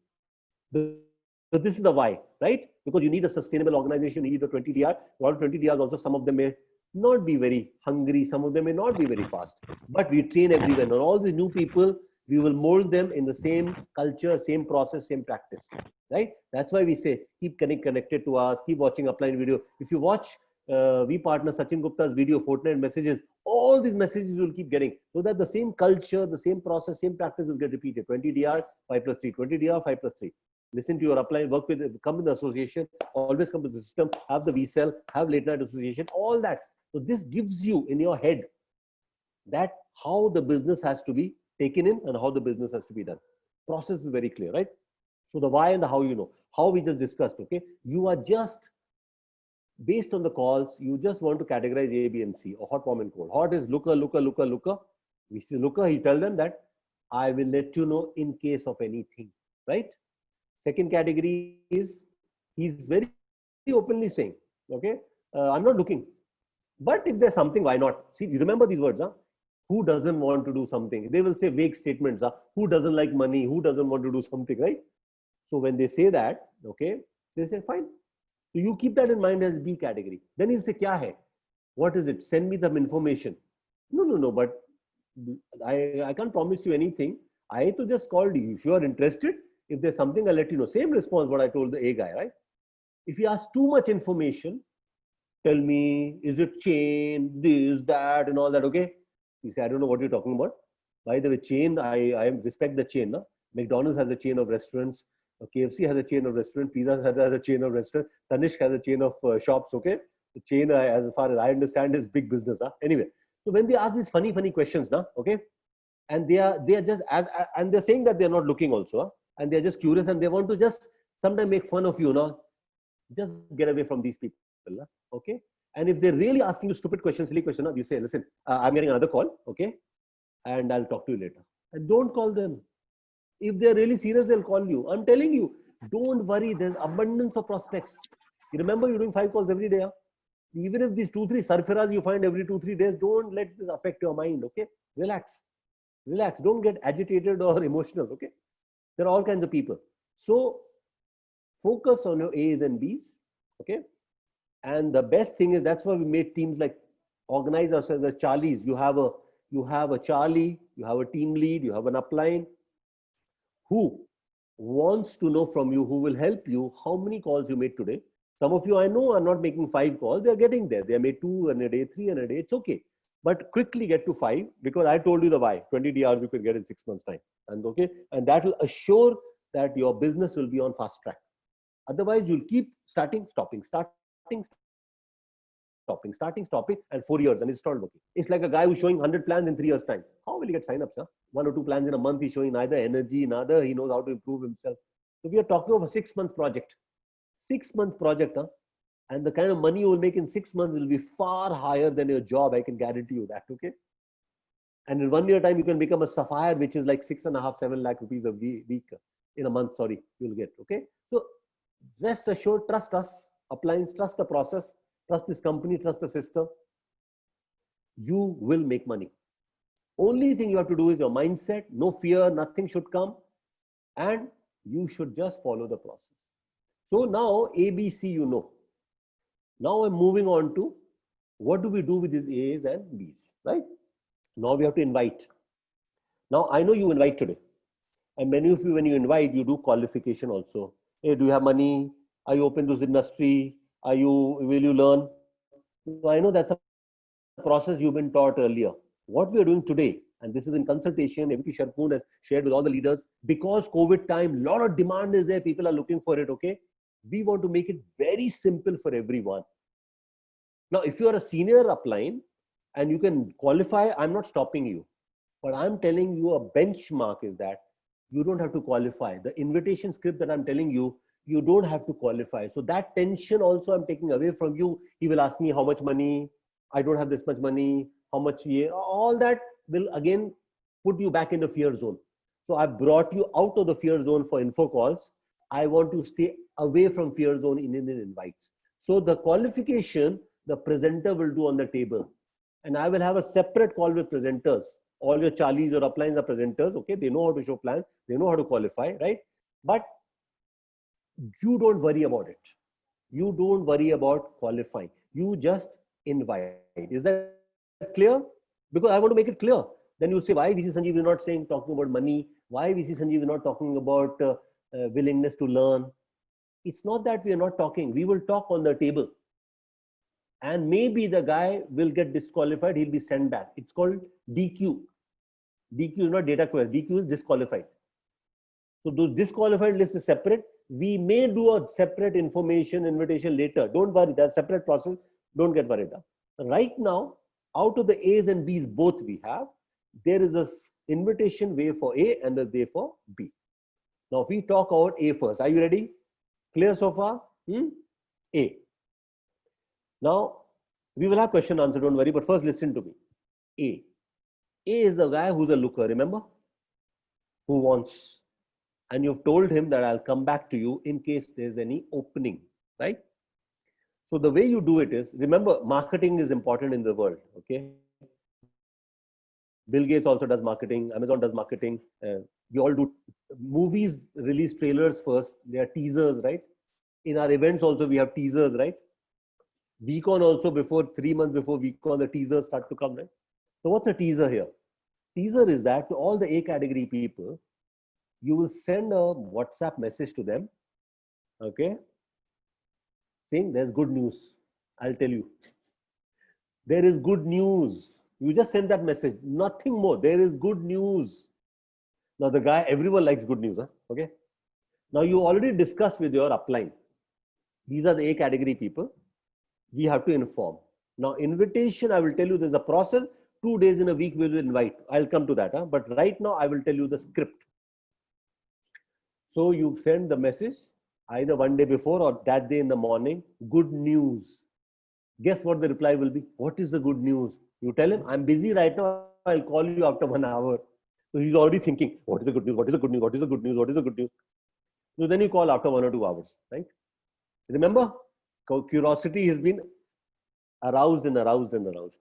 So this is the why, right? Because you need a sustainable organization, you need a 20 DR. All 20 DRs also, some of them may not be very hungry, some of them may not be very fast, but we train everywhere. And all these new people, we will mold them in the same culture, same process, same practice, right? That's why we say, keep connected to us, keep watching Upline video. If you watch we partner Sachin Gupta's video, Fortnite messages, all these messages you will keep getting, so that the same culture, the same process, same practice will get repeated. 20 DR, 5 plus 3, 20 DR, 5 plus 3. Listen to your upline, work with, come with the association, always come with the system, have the VSell, have late night association, all that. So this gives you in your head that how the business has to be taken in and how the business has to be done. Process is very clear, right? So the why and the how, you know, how we just discussed, okay? You are just, based on the calls, you just want to categorize A, B, and C, or hot, warm, and cold. Hot is looker. We see looker, he tell them that I will let you know in case of anything, right? Second category is, he's very openly saying, okay, I'm not looking. But if there's something, why not? See, you remember these words, huh? Who doesn't want to do something? They will say vague statements, huh? Who doesn't like money? Who doesn't want to do something, right? So when they say that, okay, they say, fine. So you keep that in mind as B category. Then he'll say, kya hai? What is it? Send me the information. No, but I can't promise you anything. I to just called you. If you are interested, if there's something, I'll let you know. Same response what I told the A guy, right? If he asks too much information, tell me, is it chain, this, that, and all that, okay? You say, I don't know what you're talking about. By the way, chain, I respect the chain. No? McDonald's has a chain of restaurants. KFC has a chain of restaurants. Pizza Hut has a chain of restaurants. Tanishq has a chain of shops, okay? The chain, as far as I understand, is big business. Huh? Anyway, so when they ask these funny questions, na, okay? And they are just, and they're saying that they're not looking also. Huh? And they're just curious and they want to just sometimes make fun of you, no? Just get away from these people, okay? And if they're really asking you stupid questions, silly questions, you say, listen, I'm getting another call, okay? And I'll talk to you later. And don't call them. If they're really serious, they'll call you. I'm telling you, don't worry, there's abundance of prospects. You remember you're doing 5 calls every day. Huh? Even if these 2-3 sarfiras you find every 2-3 days, don't let this affect your mind, okay? Relax. Don't get agitated or emotional, okay? There are all kinds of people. So focus on your A's and B's, okay? And the best thing is, that's why we made teams like organize ourselves as Charlies. You have a Charlie, you have a team lead, you have an upline who wants to know from you, who will help you, how many calls you made today. Some of you I know are not making 5 calls. They're getting there. They made 2 in a day, 3 in a day. It's okay. But quickly get to 5, because I told you the why. 20 DRs you can get in 6 months time. And okay, and that will assure that your business will be on fast track. Otherwise, you'll keep stopping, and 4 years and it's not working. It's like a guy who's showing 100 plans in 3 years time. How will he get sign-ups? Huh? 1 or 2 plans in a month, he's showing neither energy, neither he knows how to improve himself. So we are talking of a 6-month project. 6-month project, huh? And the kind of money you will make in 6 months will be far higher than your job. I can guarantee you that, okay? And in 1 year time, you can become a sapphire, which is like 6.5-7 lakh rupees a week in a month. Sorry, you'll get, okay? So rest assured, trust us, Upline, trust the process, trust this company, trust the system. You will make money. Only thing you have to do is your mindset, no fear, nothing should come, and you should just follow the process. So now ABC, you know. Now I'm moving on to what do we do with these A's and B's, right? Now we have to invite. Now I know you invite today, and many of you, when you invite, you do qualification also. Hey, do you have money? Are you open to this industry? Will you learn? So I know that's a process you've been taught earlier. What we are doing today, and this is in consultation, Eviki Sharpoon has shared with all the leaders, because COVID time, a lot of demand is there, people are looking for it, okay? We want to make it very simple for everyone. Now, if you are a senior upline and you can qualify, I'm not stopping you, but I'm telling you a benchmark is that you don't have to qualify. The invitation script that I'm telling you, you don't have to qualify. So that tension also I'm taking away from you. He will ask me how much money, I don't have this much money, how much, all that will again put you back in the fear zone. So I brought you out of the fear zone for info calls. I want to stay away from fear zone in invites. So the qualification the presenter will do on the table. And I will have a separate call with presenters. All your Charlies or uplines are presenters, okay? They know how to show plans, they know how to qualify, right? But you don't worry about it. You don't worry about qualifying. You just invite. Is that clear? Because I want to make it clear. Then you'll say, why VC Sanjeev is not talking about money? Why VC Sanjeev is not talking about willingness to learn? It's not that we are not talking. We will talk on the table. And maybe the guy will get disqualified. He'll be sent back. It's called DQ. DQ is not data query. DQ is disqualified. So those disqualified list is separate. We may do a separate information invitation later. Don't worry, that's a separate process. Don't get worried. Right now, out of the A's and B's both we have, there is a invitation way for A and the way for B. Now, if we talk about A first, are you ready? Clear so far? A. Now, we will have question answer, don't worry, but first listen to me. A. A is the guy who's a looker, remember? Who wants. And you've told him that I'll come back to you in case there's any opening, right? So the way you do it is, remember, marketing is important in the world, okay? Bill Gates also does marketing, Amazon does marketing. We all do. Movies release trailers first. They are teasers, right? In our events also, we have teasers, right? VCon also, 3 months before VCon, the teasers start to come, right? So what's a teaser here? Teaser is that to all the A category people, you will send a WhatsApp message to them, okay? Saying there's good news. I'll tell you. There is good news. You just send that message, nothing more. There is good news. Now the guy, everyone likes good news, huh? Okay? Now you already discussed with your upline. These are the A category people. We have to inform. Now invitation, I will tell you there's a process. 2 days in a week we will invite. I'll come to that. Huh? But right now I will tell you the script. So you send the message either one day before or that day in the morning. Good news. Guess what the reply will be? What is the good news? You tell him, I'm busy right now. I'll call you after 1 hour. So he's already thinking, what is the good news? What is the good news? What is the good news? What is the good news? So then you call after 1 or 2 hours, right? Remember, curiosity has been aroused and aroused and aroused.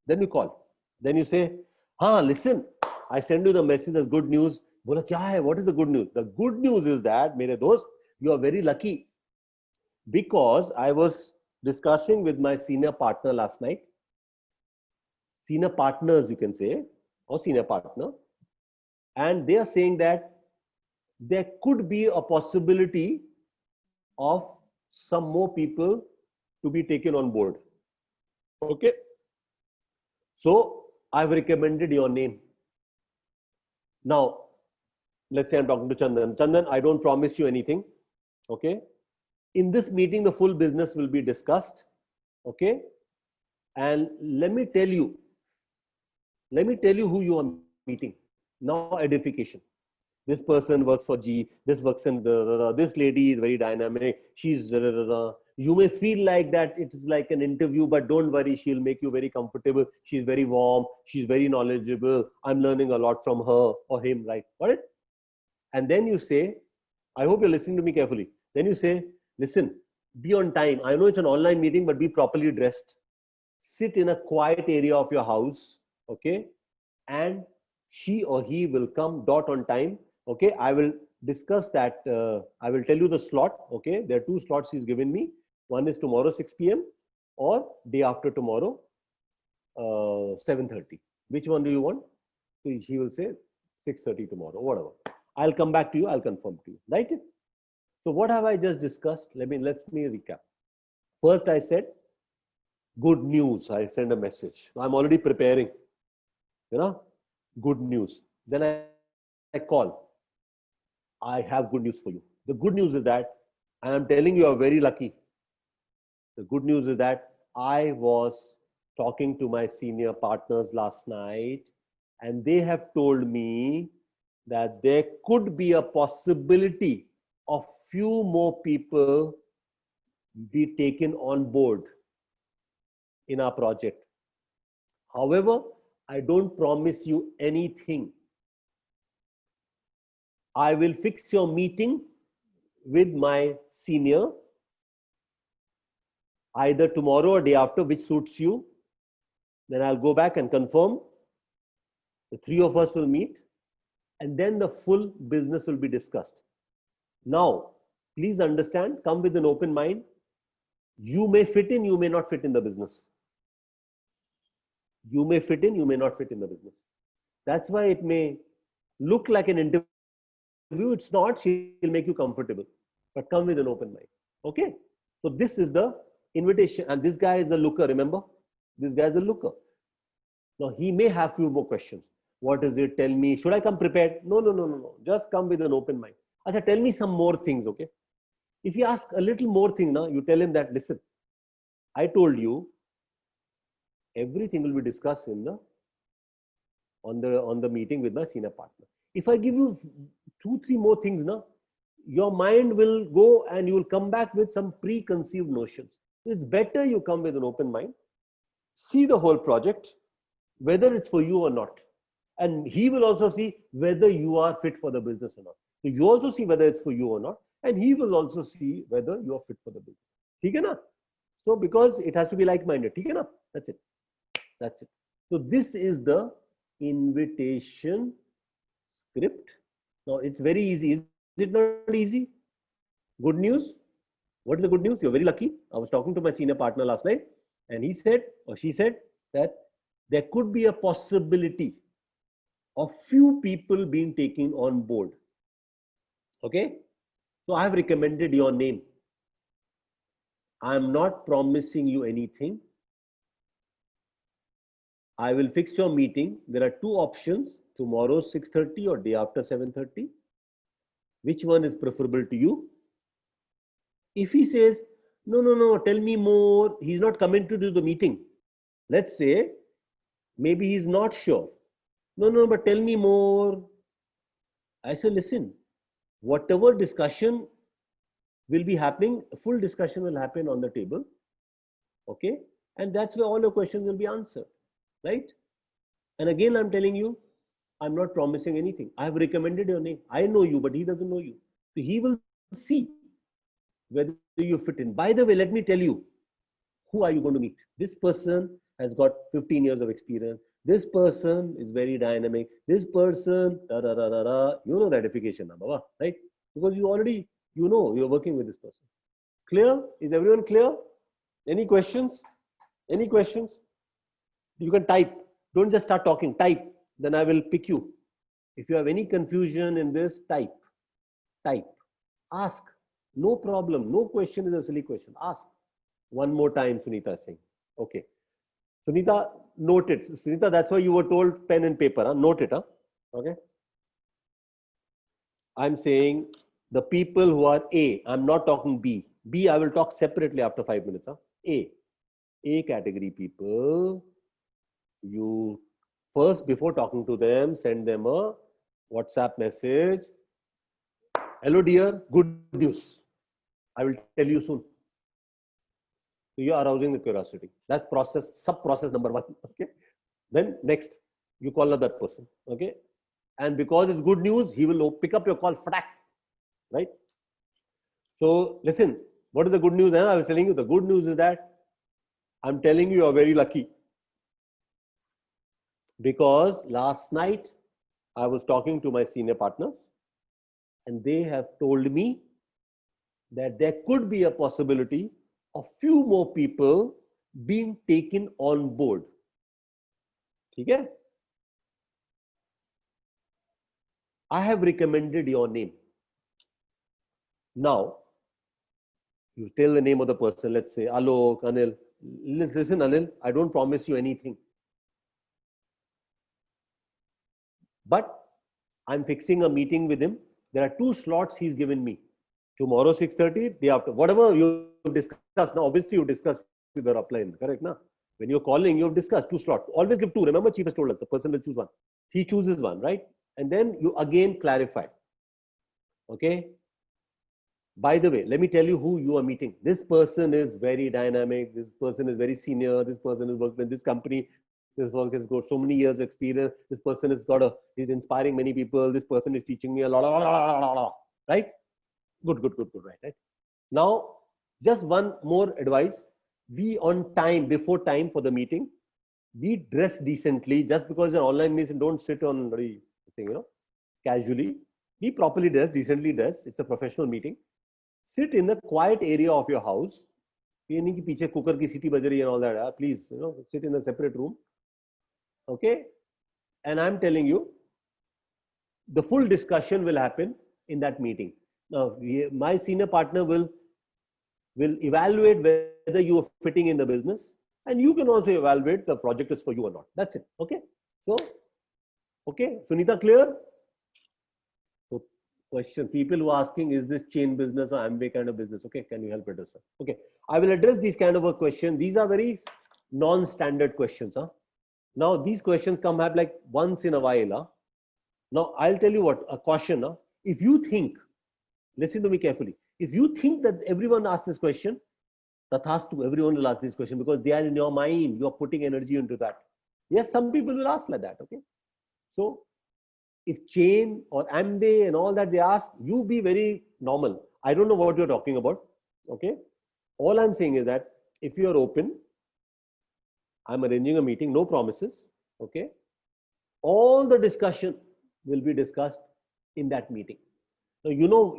Then you call. Then you say, listen, I send you the message as good news. Bola, kya hai? What is the good news? The good news is that, mere dost, you are very lucky. Because I was discussing with my senior partner last night. Senior partners, you can say, or senior partner. And they are saying that there could be a possibility of some more people to be taken on board. Okay. So I've recommended your name. Now, let's say I'm talking to Chandan. Chandan, I don't promise you anything. Okay. In this meeting, the full business will be discussed. Okay. And let me tell you who you are meeting. Now, edification. This person works for G. This works in this lady is very dynamic. She's you may feel like that it is like an interview, but don't worry, she'll make you very comfortable. She's very warm. She's very knowledgeable. I'm learning a lot from her or him, right? Got it? And then you say, I hope you're listening to me carefully. Then you say, listen, be on time. I know it's an online meeting, but be properly dressed. Sit in a quiet area of your house, okay? And she or he will come dot on time. Okay, I will discuss that. I will tell you the slot. Okay, there are 2 slots he's given me. One is tomorrow 6 p.m. or day after tomorrow 7:30. Which one do you want? So he will say 6:30 tomorrow, whatever. I'll come back to you. I'll confirm to you. Right? So what have I just discussed? Let me recap. First, I said good news. I send a message. I'm already preparing. You know, good news. Then I call. I have good news for you. The good news is that I am telling you are very lucky. The good news is that I was talking to my senior partners last night and they have told me that there could be a possibility of few more people be taken on board in our project. However, I don't promise you anything. I will fix your meeting with my senior. either tomorrow or day after, which suits you. Then I'll go back and confirm. The three of us will meet, and then the full business will be discussed. Now, please understand, come with an open mind. You may fit in, you may not fit in the business. You may fit in, you may not fit in the business. That's why it may look like an interview. It's not. She'll make you comfortable, but come with an open mind. Okay? So this is the invitation, and this guy is a looker. Remember, this guy is a looker. Now he may have few more questions. What is it? Tell me. Should I come prepared? No, no, no, no, no. Just come with an open mind. Acha, tell me some more things. Okay? If you ask a little more thing, now you tell him that, listen, I told you everything will be discussed in the on the meeting with my senior partner. If I give you 2-3 more things now, your mind will go and you will come back with some preconceived notions. It's better you come with an open mind, see the whole project, whether it's for you or not. And he will also see whether you are fit for the business or not. So you also see whether it's for you or not, and he will also see whether you are fit for the business. Okay, na? So because it has to be like-minded. Okay, na? That's it. That's it. So this is the invitation script. Now it's very easy. Is it not easy? Good news. What is the good news? You're very lucky. I was talking to my senior partner last night, and he said, or she said, that there could be a possibility of few people being taken on board. Okay? So I have recommended your name. I am not promising you anything. I will fix your meeting. There are 2 options, tomorrow 6:30 or day after 7:30. Which one is preferable to you? If he says, no, no, no, tell me more, he's not coming to do the meeting. Let's say, maybe he's not sure. No, no, but tell me more. I say, listen, whatever discussion will be happening, full discussion will happen on the table. Okay? And that's where all your questions will be answered. Right? And again, I'm telling you, I'm not promising anything. I have recommended your name. I know you, but he doesn't know you. So he will see whether you fit in. By the way, let me tell you, who are you going to meet? This person has got 15 years of experience. This person is very dynamic. This person, you know the identification number, right? Because you already, you know, you're working with this person. Clear? Is everyone clear? Any questions? Any questions? You can type. Don't just start talking. Type. Then I will pick you. If you have any confusion in this, type. Type. Ask. No problem. No question is a silly question. Ask. One more time, Sunita is saying. Okay. Sunita, note it. Sunita, that's why you were told pen and paper. Huh? Note it. Huh? Okay. I'm saying the people who are A. I'm not talking B. B, I will talk separately after 5 minutes. Huh? A category people. You first, before talking to them, send them a WhatsApp message. Hello, dear. Good news. I will tell you soon. So you are arousing the curiosity. That's process, sub-process number 1. Okay. Then next, you call another person. Okay. And because it's good news, he will pick up your call. Fadak. Right. So listen, what is the good news? I was telling you, the good news is that I'm telling you, you're very lucky. Because last night I was talking to my senior partners and they have told me that there could be a possibility of few more people being taken on board. Okay? I have recommended your name. Now, you tell the name of the person, let's say Alok, Anil. Listen, Anil, I don't promise you anything. But I'm fixing a meeting with him. There are 2 slots he's given me. Tomorrow 6:30, day after. Whatever you discussed. Now, obviously, you discussed with the upline, correct? Na? When you're calling, you've discussed 2 slots. Always give 2. Remember, Chief has told us the person will choose 1. He chooses 1, right? And then you again clarify. Okay? By the way, let me tell you who you are meeting. This person is very dynamic. This person is very senior. This person has worked in this company. This work has got so many years experience. This person has got he's inspiring many people. This person is teaching me a lot, right? Good, right? Now, just one more advice. Be on time, before time for the meeting. Be dressed decently. Just because you're online means don't sit on very thing, casually. Be properly dressed, decently dressed. It's a professional meeting. Sit in the quiet area of your house. ये नहीं कि पीछे cooker की सीटी बज रही है and all that. Please, sit in a separate room. Okay, and I'm telling you, the full discussion will happen in that meeting. Now, my senior partner will evaluate whether you are fitting in the business, and you can also evaluate the project is for you or not. That's it. Okay. So, okay, Sunita, clear? So, question: people who are asking, is this chain business or Amway kind of business? Okay, can you help address that? Okay, I will address these kind of a question. These are very non-standard questions. Now, these questions come up like once in a while. Now, I'll tell you what, a caution. If you think, listen to me carefully. If you think that everyone asks this question, tathastu, everyone will ask this question because they are in your mind. You are putting energy into that. Yes, some people will ask like that. Okay. So, if chain or Amway and all that they ask, you be very normal. I don't know what you're talking about. Okay. All I'm saying is that if you are open, I'm arranging a meeting, no promises. Okay. All the discussion will be discussed in that meeting. So you know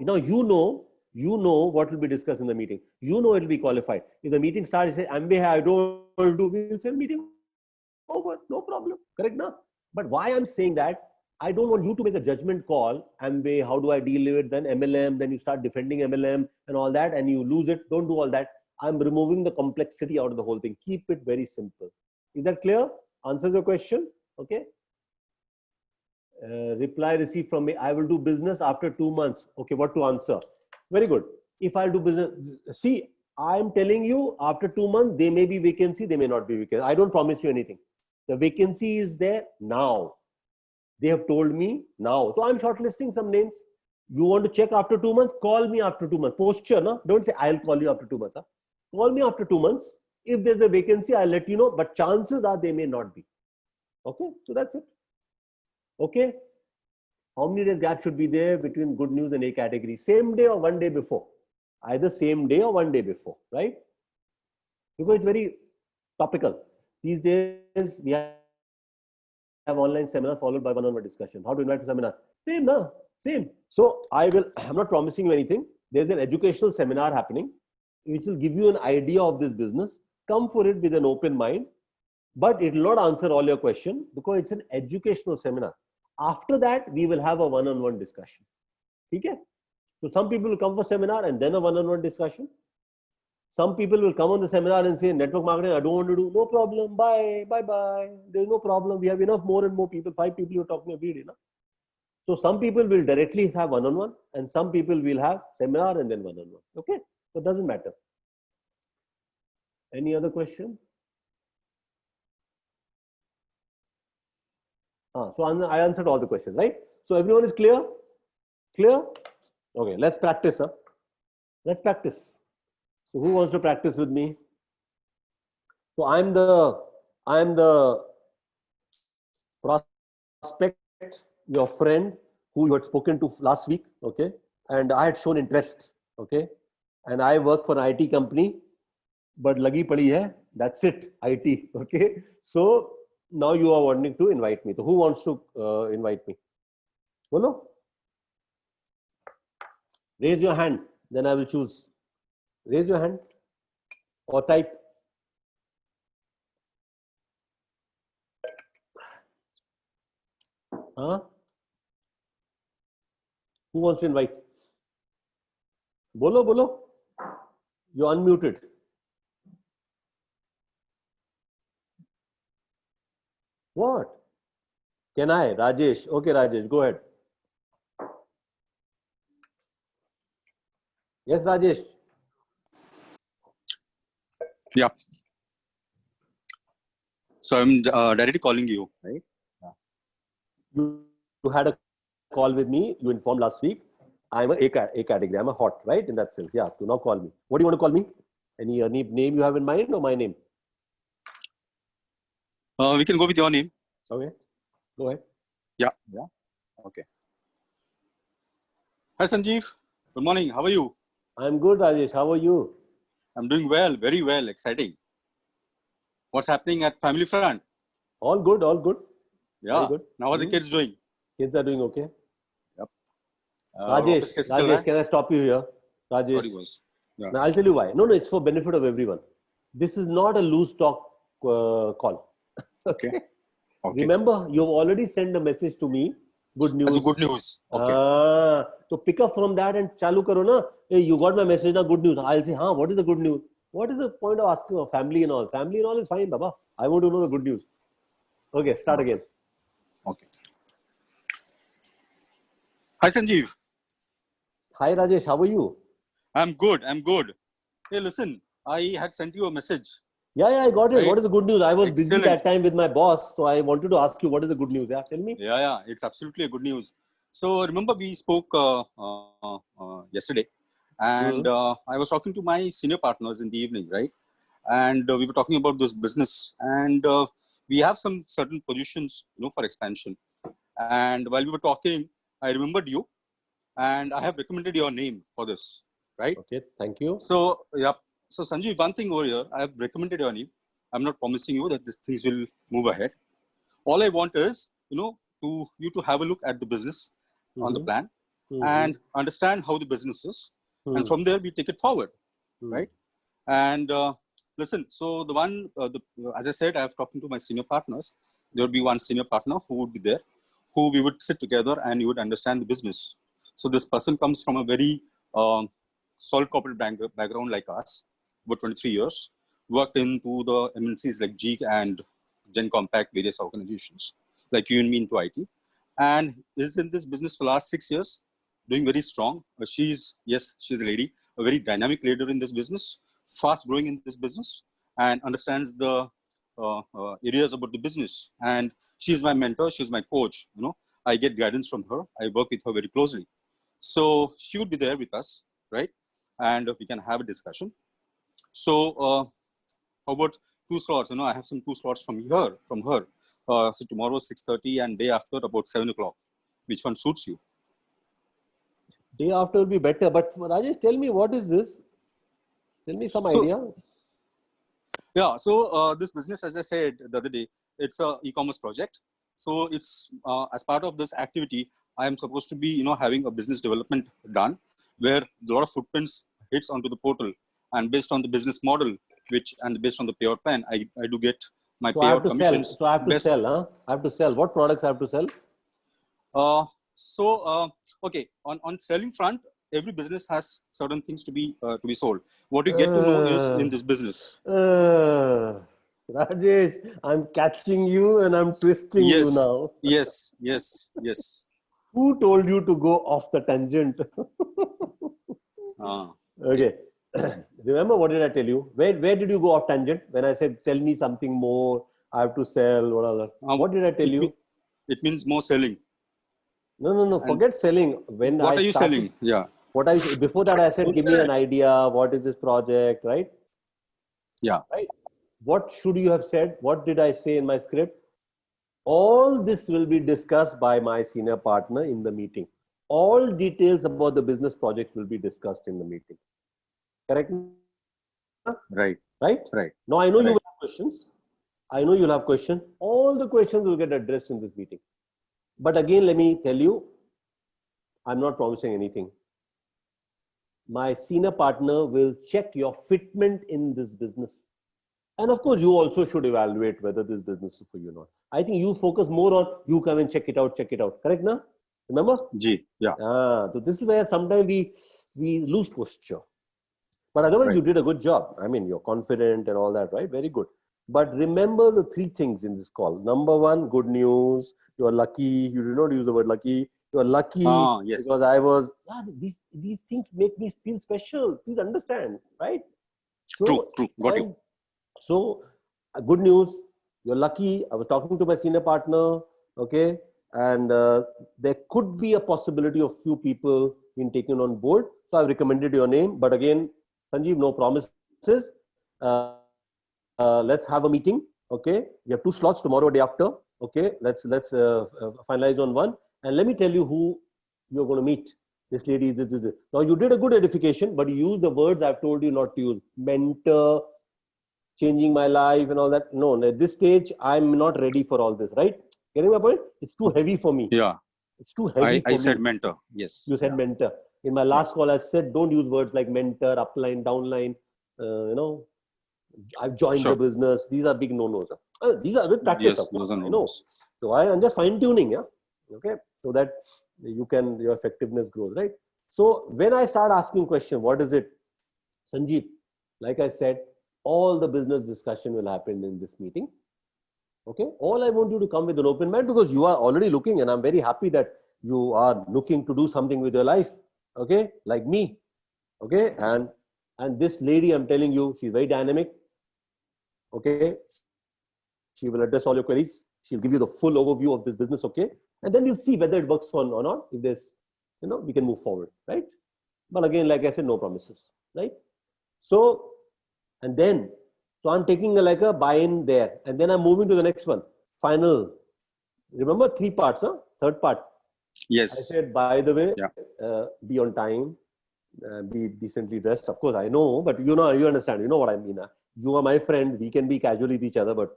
what will be discussed in the meeting. You know it will be qualified. If the meeting starts, you say, Amway, I don't want to do, we will say meeting over, no problem. Correct now? But why I'm saying that, I don't want you to make a judgment call. Amway, how do I deal with it? Then MLM, then you start defending MLM and all that, and you lose it. Don't do all that. I'm removing the complexity out of the whole thing. Keep it very simple. Is that clear? Answers your question? Okay. Reply received from me. I will do business after 2 months. Okay, what to answer? Very good. If I'll do business, see, I'm telling you, after 2 months, there may be vacancy, they may not be vacancy. I don't promise you anything. The vacancy is there now. They have told me now. So I'm shortlisting some names. You want to check after 2 months? Call me after 2 months. Posture, no? Don't say I'll call you after 2 months. Call me after 2 months. If there's a vacancy, I'll let you know. But chances are they may not be. Okay, so that's it. Okay. How many days gap should be there between good news and A category? Same day or 1 day before? Either same day or 1 day before, right? Because it's very topical. These days, we have online seminar followed by one-on-one discussion. How to invite to seminar? Same, no? Same. So I'm not promising you anything. There's an educational seminar happening, which will give you an idea of this business. Come for it with an open mind, but it will not answer all your questions because it's an educational seminar. After that, we will have a one-on-one discussion. Okay? So some people will come for seminar and then a one-on-one discussion. Some people will come on the seminar and say, network marketing, I don't want to do. No problem. Bye. Bye-bye. There's no problem. We have enough more and more people. 5 people you're talking every day. No? So some people will directly have one-on-one and some people will have seminar and then one-on-one. Okay? So it doesn't matter. Any other question? So I answered all the questions, right? So everyone is clear? Clear? Okay, let's practice. Let's practice. So who wants to practice with me? So I'm the prospect, your friend who you had spoken to last week, okay? And I had shown interest, okay? And I work for an IT company, but lagi padi hai, that's it, IT, okay? So now you are wanting to invite me. So who wants to invite me? Bolo? Raise your hand, then I will choose. Raise your hand or type. Huh? Who wants to invite? Bolo, bolo. You're unmuted. What? Can I? Rajesh. Okay, Rajesh, go ahead. Yes, Rajesh. Yeah. So I'm directly calling you, right? You had a call with me. You informed last week. I'm a category. I'm a hot, right? In that sense. Yeah. So now call me. What do you want to call me? Any name you have in mind or my name? We can go with your name. Okay. Go ahead. Yeah. Yeah. Okay. Hi, Sanjeev. Good morning. How are you? I'm good, Rajesh. How are you? I'm doing well, very well, exciting. What's happening at family front? All good, all good. Yeah. Very good. Now, what are the kids doing? Kids are doing okay. Yep. Rajesh, Rajesh, can I stop you here? Rajesh. Sorry, boss. Yeah. Now, I'll tell you why. No, it's for benefit of everyone. This is not a loose talk call. Okay. Okay. Remember, you've already sent a message to me. Good news. That's good news. Okay. So pick up from that and chalu karo na. Hey, you got my message now. Good news. I'll say, what is the good news? What is the point of asking of family and all? Family and all is fine, Baba. I want to know the good news. Okay, start again. Okay. Hi, Sanjeev. Hi, Rajesh. How are you? I'm good. I'm good. Hey, listen, I had sent you a message. Yeah, I got it. Right. What is the good news? I was busy Excellent. that time with my boss, so I wanted to ask you what is the good news. Yeah, tell me. Yeah, it's absolutely a good news. So remember we spoke yesterday, and I was talking to my senior partners in the evening, right? And we were talking about this business, and we have some certain positions, for expansion. And while we were talking, I remembered you, and I have recommended your name for this, right? Okay, thank you. So yeah. So Sanjeev, one thing over here, I have recommended your name. I'm not promising you that these things will move ahead. All I want is, to have a look at the business on the plan and understand how the business is. And from there, we take it forward, right? And listen, so the one, as I said, I have talking to my senior partners. There would be one senior partner who would be there, who we would sit together and you would understand the business. So this person comes from a very solid corporate background like us, about 23 years, worked into the MNCs like GE and Gen Compact, various organizations like you and me into IT, and is in this business for the last 6 years, doing very strong. She's a lady, a very dynamic leader in this business, fast growing in this business, and understands the areas about the business. And she's my mentor, she's my coach. I get guidance from her. I work with her very closely. So she would be there with us, right? And we can have a discussion. So how about 2 slots? I have some 2 slots from her. So tomorrow 6:30 and day after about 7 o'clock. Which one suits you? Day after will be better. But Rajesh, tell me, what is this? Tell me some idea. Yeah. So this business, as I said the other day, it's a e-commerce project. So it's as part of this activity, I am supposed to be, having a business development done where a lot of footprints hits onto the portal, and based on the business model, and based on the payout plan, I do get my payout commissions. So I have to sell, huh? I have to sell. What products I have to sell? Okay, on selling front, every business has certain things to be sold. What you get to know is in this business. Rajesh, I'm catching you and I'm twisting you now. Yes. Who told you to go off the tangent? Okay. Remember, what did I tell you? Where did you go off tangent? When I said, tell me something more, I have to sell, whatever. What did I tell you? It means more selling. No. Forget selling. What are you selling? Yeah. Before that, I said, give me an idea. What is this project, right? Yeah. Right. What should you have said? What did I say in my script? All this will be discussed by my senior partner in the meeting. All details about the business project will be discussed in the meeting. Correct? Right. Now, I know you will have questions. All the questions will get addressed in this meeting. But again, let me tell you, I'm not promising anything. My senior partner will check your fitment in this business. And of course, you also should evaluate whether this business is for you or not. I think you focus more on, you come and check it out. Correct, na? Remember? Yeah. So this is where sometimes we lose posture. But otherwise, you did a good job. I mean, you're confident and all that, right? Very good. But remember the 3 things in this call. Number 1, good news. You're lucky. You did not use the word lucky. You're lucky because I was, these things make me feel special. Please understand, right? True. Got you. So, good news. You're lucky. I was talking to my senior partner. Okay. And there could be a possibility of few people being taken on board. So I've recommended your name. But again, Sanjeev, no promises. Let's have a meeting. Okay. We have 2 slots tomorrow, day after. Okay. Let's finalize on one. And let me tell you who you're going to meet. This lady, this. Now you did a good edification, but you used the words I've told you not to use. Mentor, changing my life and all that. No, at this stage, I'm not ready for all this, right? Getting my point? It's too heavy for me. Yeah. It's too heavy for me. I said mentor. Yes. You said mentor. In my last call, I said, don't use words like mentor, upline, downline. I've joined the business. These are big no-nos. These are with practice. Yes, those are I know. So I'm just fine-tuning, yeah. Okay. So that your effectiveness grows, right? So when I start asking question, what is it? Sanjeev, like I said, all the business discussion will happen in this meeting. Okay. All I want you to come with an open mind, because you are already looking, and I'm very happy that you are looking to do something with your life. Okay. Like me. Okay. And this lady, I'm telling you, she's very dynamic. Okay. She will address all your queries. She'll give you the full overview of this business. Okay. And then you'll see whether it works for or not. If there's, we can move forward. Right. But again, like I said, no promises. Right. So, and then, so I'm taking like a buy-in there, and then I'm moving to the next one. Final. Remember 3 parts, huh? Third part. Yes. I said, by the way, be on time, be decently dressed. Of course, I know, but you understand. You know what I mean. You are my friend. We can be casually with each other, but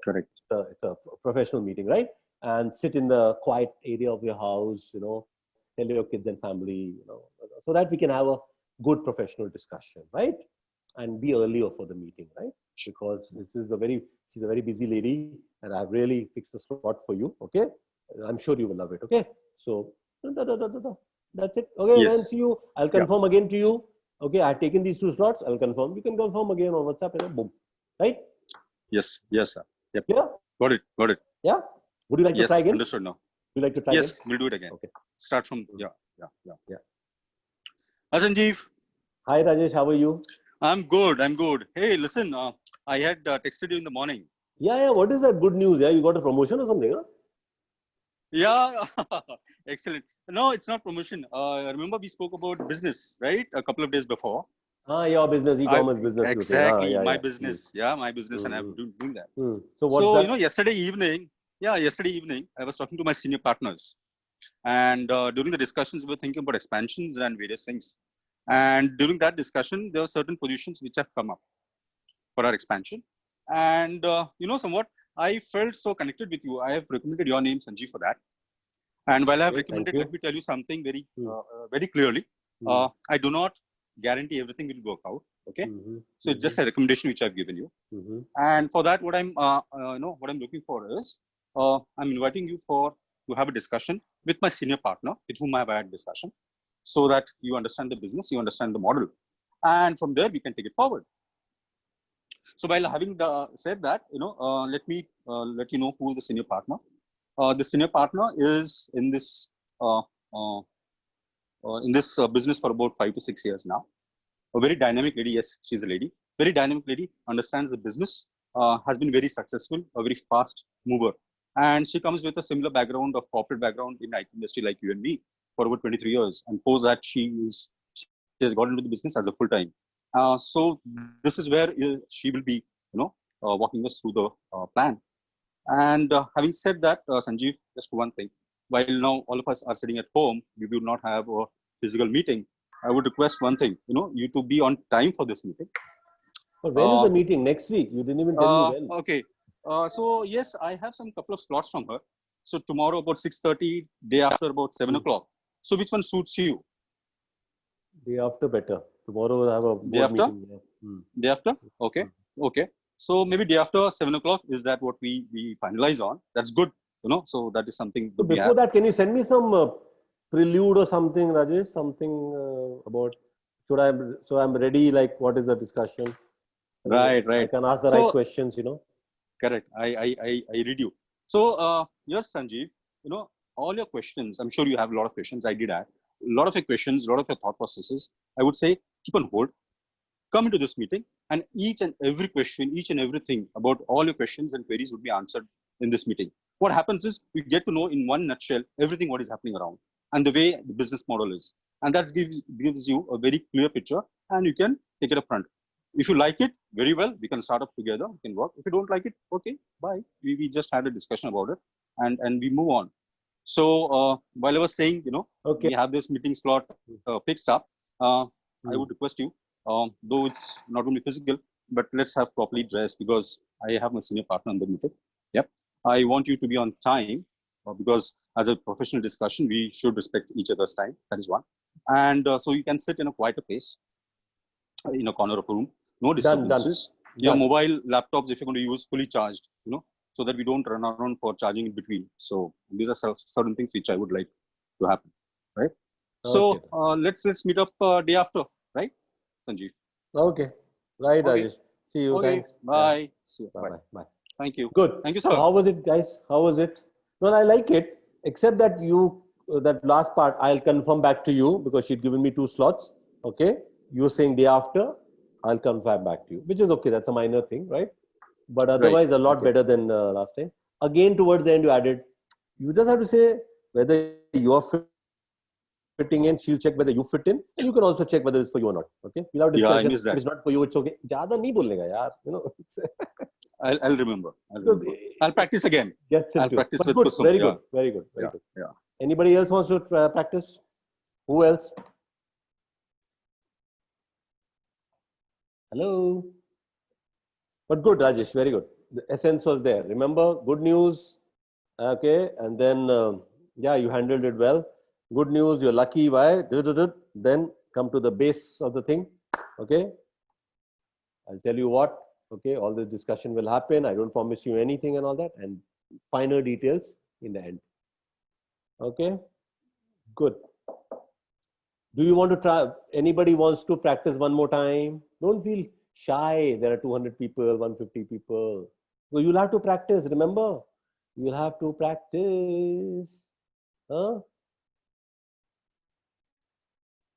correct. It's a professional meeting, right? And sit in the quiet area of your house. Tell your kids and family. So that we can have a good professional discussion, right? And be earlier for the meeting, right? Because she's a very busy lady, and I've really fixed a slot for you. Okay, I'm sure you will love it. Okay, so that's it. Okay, yes. And see you. I'll confirm again to you. Okay, I've taken these 2 slots. I'll confirm. You can confirm again on WhatsApp. Boom, right? Yes, sir. Yep. Yeah. Got it. Yeah. Would you like to try again? Understood now. Would you like to try yes, again? We'll do it again. Okay. Start from yeah. Sanjeev. Hi Rajesh, how are you? I'm good. Hey, listen, I had texted you in the morning. Yeah. What is that good news? Yeah, you got a promotion or something? Huh? Yeah, excellent. No, it's not promotion. Remember we spoke about business, right? A couple of days before. Your business, e-commerce business. Exactly, my business. My business, and I'm doing that. So what's that? yesterday evening, I was talking to my senior partners, and during the discussions, we were thinking about expansions and various things. And during that discussion, there were certain positions which have come up for our expansion. And, somewhat, I felt so connected with you. I have recommended your name, Sanjeev, for that. And while I have recommended, let me tell you something very, very clearly. I do not guarantee everything will work out. Okay. So it's just a recommendation which I've given you. And for that, what I'm looking for is, I'm inviting you to have a discussion with my senior partner with whom I've had discussion, so that you understand the business, you understand the model, and from there we can take it forward. So while having said that, let me let you know who is the senior partner. The senior partner is in this business for about 5 to 6 years now. A very dynamic lady. Yes, she's a lady. Very dynamic lady. Understands the business. Has been very successful. A very fast mover. And she comes with a similar background of corporate background in IT industry like you and me for over 23 years. And post that she has got into the business as a full time. So this is where she will be, walking us through the plan. And having said that, Sanjeev, just one thing. While now all of us are sitting at home, we will not have a physical meeting. I would request one thing, you to be on time for this meeting. But when is the meeting? Next week? You didn't even tell me when. Okay. So yes, I have some couple of slots from her. So tomorrow about 6:30, day after about 7 o'clock. So which one suits you? Day after better. Tomorrow I have a board day after? Meeting. Day after? Okay. Okay. So maybe day after 7 o'clock, is that what we finalize on? That's good. So that is something. So before that, can you send me some prelude or something, Rajesh? Something about, so I'm ready, like what is the discussion? Right. I can ask the right questions, Correct. I read you. So yes, Sanjeev, all your questions, I'm sure you have a lot of questions. I did add a lot of your questions, a lot of your thought processes. I would say keep on hold. Come into this meeting, and each and every question, each and everything about all your questions and queries would be answered in this meeting. What happens is you get to know in one nutshell everything what is happening around and the way the business model is. And that gives you a very clear picture, and you can take it up front. If you like it, very well, we can start up together, we can work. If you don't like it, okay, bye. We just had a discussion about it, and we move on. So while I was saying, Okay. we have this meeting slot fixed up. I would request you, though it's not only physical, but let's have properly dressed because I have my senior partner on the meeting. Yep. I want you to be on time because as a professional discussion, we should respect each other's time. That is one. And so you can sit in a quieter place in a corner of a room. No disturbances. Your mobile laptops, if you're going to use, fully charged, so that we don't run around for charging in between. So these are certain things which I would like to happen, right? So let's meet up day after, right, Sanjeev? Okay, right, Okay. Rajesh. See you. Okay. Thanks. Bye. Yeah. See you. Bye. Bye. Thank you. Good. Thank you, sir. How was it, guys? How was it? Well, I like it, except that that last part, I'll confirm back to you because she'd given me 2 slots. Okay. You're saying day after, I'll confirm back to you, which is okay. That's a minor thing, right? But otherwise, a lot better than last time. Again, towards the end, you added, you just have to say whether you're fitting in. She'll check whether you fit in, and you can also check whether it's for you or not. Okay. We'll have discussion. Yeah, I missed that. If it's not for you, it's okay. Zyada nahi bolne ka, yaar. I'll remember. I'll practice again. I'll practice with good. Kusum. Very good. Very good. Very good. Yeah. Anybody else wants to practice? Who else? Hello. But good, Rajesh. Very good. The essence was there. Remember, good news. Okay. And then, you handled it well. Good news. You're lucky. Why? Then come to the base of the thing. Okay. I'll tell you what. Okay. All this discussion will happen. I don't promise you anything and all that. And finer details in the end. Okay. Good. Do you want to try? Anybody wants to practice one more time? Don't feel shy. There are 200 people, 150 people. So you'll have to practice. Remember, you'll have to practice. Huh?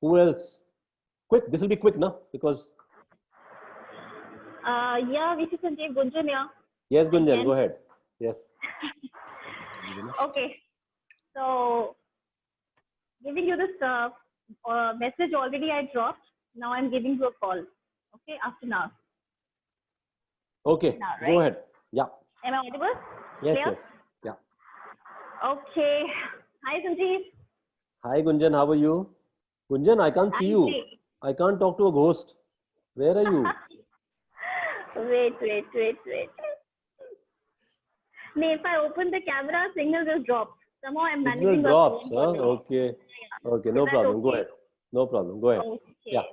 Who else? Quick. This will be quick, no? Because. Yeah, this is Sanjeev Gunjan. Yeah. Yes, Gunjan. Go ahead. Yes. Okay. So, giving you this message already I dropped. Now I'm giving you a call. Okay, after now. Okay, now, right? Go ahead. Yeah. Am I audible? Yes, Clear? yes. Yeah. Okay. Hi, Sanjeev. Hi, Gunjan. How are you? Gunjan, I can't see you. Great. I can't talk to a ghost. Where are you? Wait. No, if I open the camera, signal will drop. Somehow I'm Signal managing drops. the Huh? Okay. Okay. No that problem. Go okay? ahead. No problem. Go ahead. Okay. Yeah.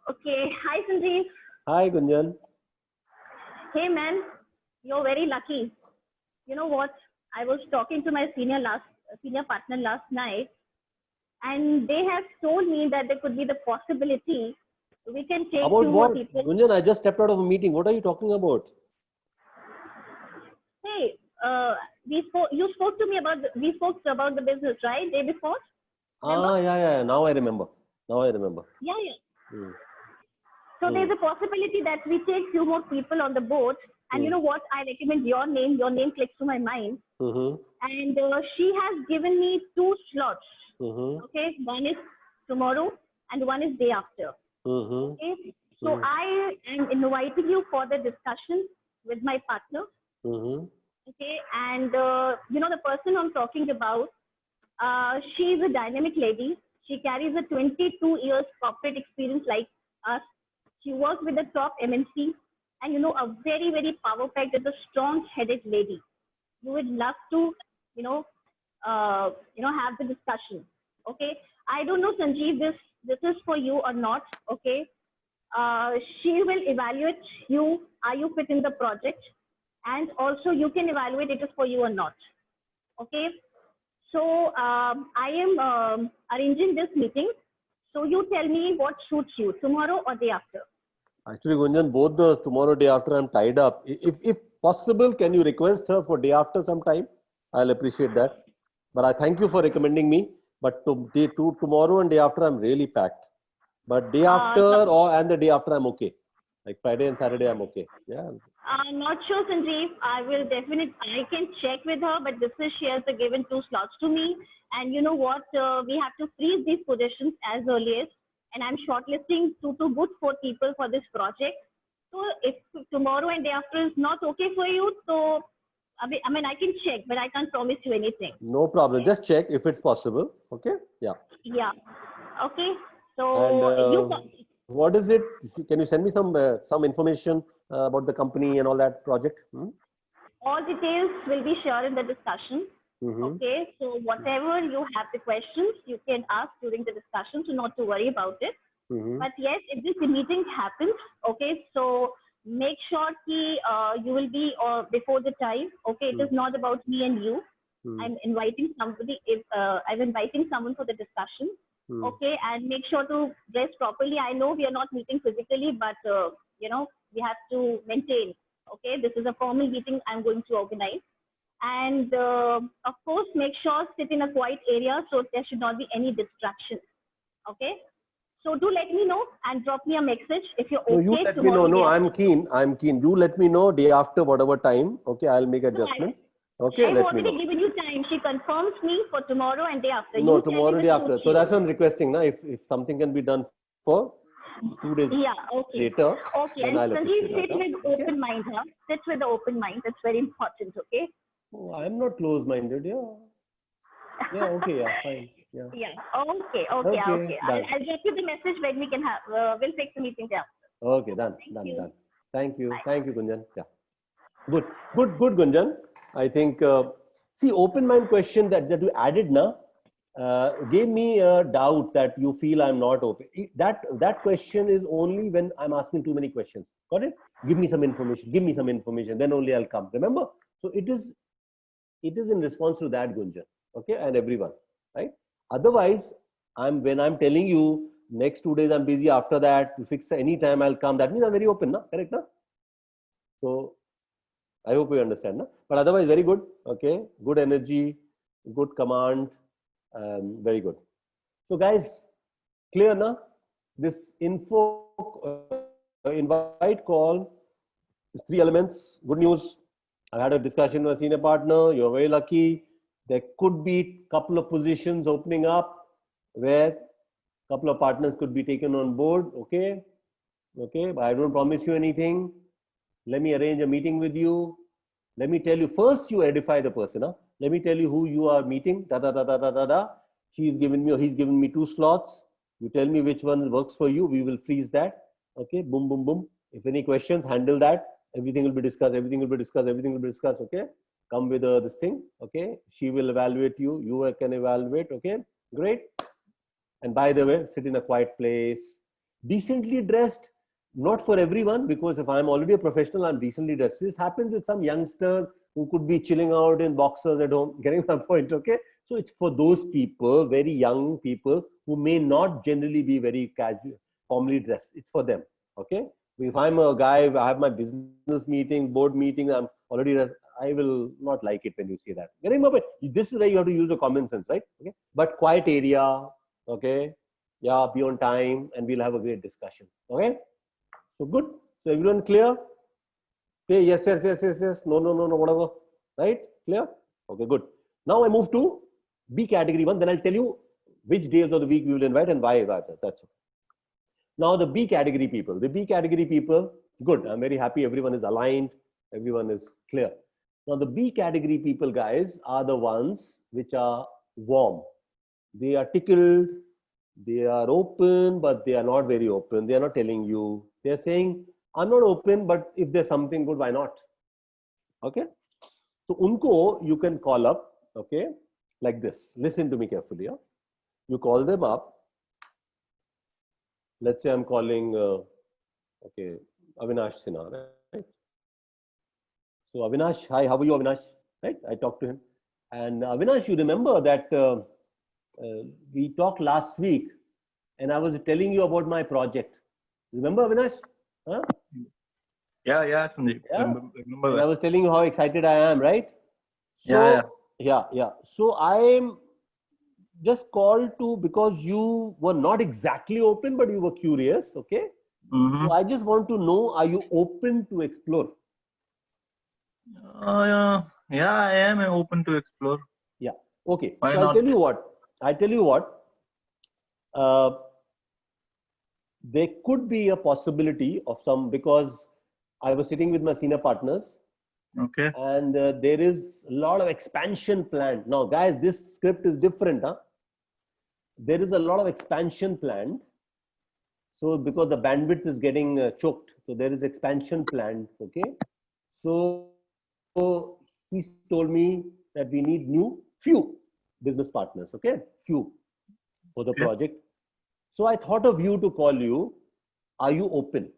Okay. Hi, Sanjeev. Hi, Gunjan. Hey, man. You're very lucky. You know what? I was talking to my senior partner last night, and they have told me that there could be the possibility we can take About 2 more what? people. Gunjan, I just stepped out of a meeting. What are you talking about? Hey, you spoke to me about we spoke about the business, right? Day before. Remember? Yeah. Now I remember. Yeah. So there's a possibility that we take few more people on the boat. And you know what? I recommend your name. Your name clicks to my mind. And she has given me 2 slots. Okay, one is tomorrow and one is day after. Okay, so I am inviting you for the discussion with my partner. Okay, and the person I'm talking about, she's a dynamic lady. She carries a 22 years corporate experience like us. She works with the top MNC, and a very, very power-packed and a strong-headed lady. You would love to, have the discussion. Okay, I don't know, Sanjeev, this is for you or not. Okay, she will evaluate you. Are you fit in the project? And also you can evaluate it is for you or not. Okay, so I am arranging this meeting. So you tell me what suits you, tomorrow or day after. Actually, Gunjan, both the tomorrow, day after, I'm tied up. If possible, can you request her for day after sometime? I'll appreciate that. But I thank you for recommending me. But tomorrow and day after, I'm really packed. But day after and the day after, I'm okay. Like Friday and Saturday, I'm okay. Yeah. I'm not sure, Sanjeev. I can check with her, but she has given 2 slots to me. And you know what? We have to freeze these positions as early as. And I'm shortlisting 2 good 4 people for this project. So if tomorrow and day after is not okay for you, so I mean, I can check, but I can't promise you anything. No problem. Just check if it's possible. Okay. Yeah. Yeah. Okay. So And what is it? Can you send me some information about the company and all that project? All details will be shared in the discussion. Okay. So whatever you have the questions, you can ask during the discussion, so not to worry about it. But yes, if this meeting happens, okay, so make sure you will be before the time. Okay, it is not about me and you. I'm inviting somebody. I'm inviting someone for the discussion. Okay, and make sure to dress properly. I know we are not meeting physically, but you know, we have to maintain. Okay, this is a formal meeting I'm going to organize. And of course, make sure sit in a quiet area so there should not be any distractions. Okay. So do let me know and drop me a message if you're okay. No, you let me know. No, I'm keen. I'm keen. You let me know day after whatever time. Okay, I'll make adjustments. Okay, I've let me already know. given you time. She confirms me for tomorrow and day after. No, You tomorrow, day after. So that's what I'm requesting now. If something can be done for 2 days later, okay. then And I'll appreciate sit that. with open mind. Huh? Sit with the open mind. That's very important. Okay. Oh, I'm not close-minded. Yeah. Yeah. Okay. Yeah. Fine. Yeah. Yeah. Okay. I'll drop you the message when we can have. We'll fix the meeting down. Okay. Done. Done. Thank you. Thank you, Gunjan. Yeah. Good. Gunjan. I think. See, open mind question that you added now gave me a doubt that you feel I'm not open. That question is only when I'm asking too many questions. Got it? Give me some information. Give me some information. Then only I'll come. Remember? So it is in response to that, Gunjan. Okay, and everyone, right? Otherwise, when I'm telling you next 2 days I'm busy. After that, you fix any time I'll come. That means I'm very open, na? Correct, na? So I hope you understand, na? But otherwise, very good. Okay, good energy, good command, very good. So guys, clear, na? This invite call is 3 elements. Good news. I had a discussion with a senior partner. You're very lucky. There could be a couple of positions opening up where a couple of partners could be taken on board. Okay. Okay. But I don't promise you anything. Let me arrange a meeting with you. Let me tell you, first you edify the person. Huh? Let me tell you who you are meeting. He's given me 2 slots. You tell me which one works for you. We will freeze that. Okay. Boom, boom, boom. If any questions, handle that. Everything will be discussed. Okay. Come with this thing. Okay. She will evaluate you. You can evaluate. Okay. Great. And by the way, sit in a quiet place. Decently dressed. Not for everyone, because if I'm already a professional, I'm decently dressed. This happens with some youngster who could be chilling out in boxers at home. Getting my point. Okay. So it's for those people, very young people who may not generally be very casual, formally dressed. It's for them. Okay. If I'm a guy, I have my business meeting, board meeting, I'm already dressed. I will not like it when you say that. Getting my point? This is where you have to use the common sense, right? Okay. But quiet area. Okay. Yeah. Be on time, and we'll have a great discussion. Okay. So good. So everyone clear? Okay. Yes. No. Whatever. Right? Clear? Okay. Good. Now I move to B category 1. Then I'll tell you which days of the week we will invite and why. That's okay. Now the B category people. The B category people. Good. I'm very happy. Everyone is aligned. Everyone is clear. Now the B category people, guys, are the ones which are warm. They are tickled. They are open, but they are not very open. They are not telling you. They are saying, I'm not open, but if there's something good, why not? Okay. So unko you can call up, okay, like this. Listen to me carefully. Yeah? You call them up. Let's say I'm calling, okay, Avinash Sinha, right? So Avinash, hi, how are you, Avinash? Right? I talked to him. And Avinash, you remember that we talked last week and I was telling you about my project. Remember, Avinash? Huh? Yeah, Sanjeev. Yeah? Remember and I was telling you how excited I am, right? So, yeah. So I'm just called to, because you were not exactly open, but you were curious, okay? So I just want to know, are you open to explore? Yeah, I am open to explore. Yeah. Okay. Why so not? I'll tell you what. There could be a possibility of some, because I was sitting with my senior partners Okay. And there is a lot of expansion planned. Now, guys, this script is different. Huh? There is a lot of expansion planned. So because the bandwidth is getting choked, so there is expansion planned. Okay. So he told me that we need few business partners. Okay. Few for the project. So I thought of you to call you. Are you open?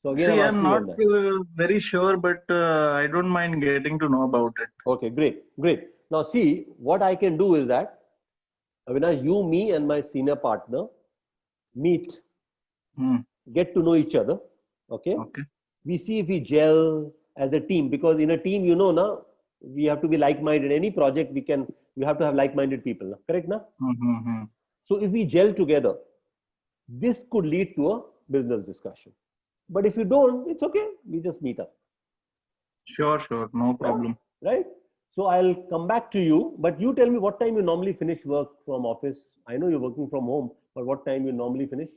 So again, See, I'm I'm not asking very sure, but I don't mind getting to know about it. Okay, great, great. Now see, what I can do is that, Avinash, you, me, and my senior partner meet, get to know each other. Okay. We see if we gel as a team, because in a team, you know, na, we have to be like-minded. Any project we have to have like-minded people. Na? Correct, na? So if we gel together, this could lead to a business discussion. But if you don't, it's okay. We just meet up. Sure, no problem. Right? So I'll come back to you, but you tell me what time you normally finish work from office. I know you're working from home, but what time you normally finish?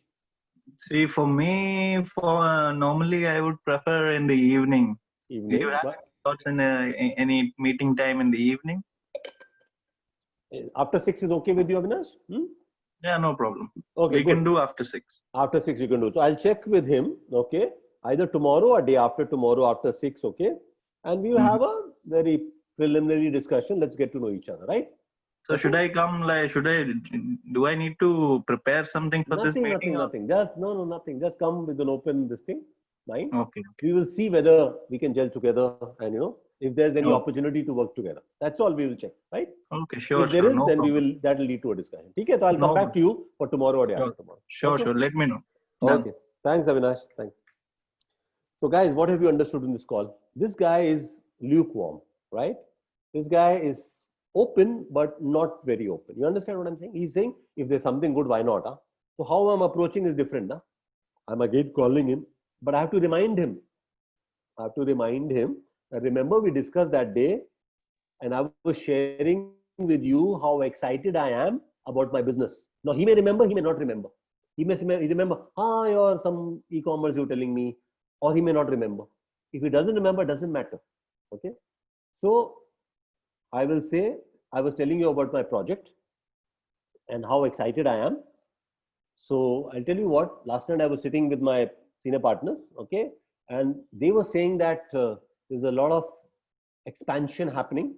See, for me, normally I would prefer in the evening. Do you have any thoughts in any meeting time in the evening? After 6 is okay with you, Avinash? Yeah, no problem. Okay, we can do after 6. After 6 you can do. So I'll check with him, okay? Either tomorrow or day after tomorrow after 6, okay? And we will have a very preliminary discussion. Let's get to know each other, right? So should I come, do I need to prepare something for this meeting? Nothing. Just, nothing. Just come with an open mind. Okay. We will see whether we can gel together and, you know, if there's any opportunity to work together. That's all we will check, right? Okay, sure. If there is, then that will lead to a discussion. Okay, so I'll come back to you for tomorrow or day after tomorrow. Sure. Let me know. Okay. Thanks, Avinash. Thanks. So guys, what have you understood in this call? This guy is lukewarm, right? This guy is open, but not very open. You understand what I'm saying? He's saying, if there's something good, why not? Huh? So how I'm approaching is different. Huh? I'm again calling him, but I have to remind him. That remember we discussed that day, and I was sharing with you how excited I am about my business. Now he may remember, he may not remember. He may remember, you're some e-commerce you're telling me, or he may not remember. If he doesn't remember, it doesn't matter. Okay. So I will say, I was telling you about my project and how excited I am. So I'll tell you what, last night I was sitting with my senior partners, okay, and they were saying that there's a lot of expansion happening,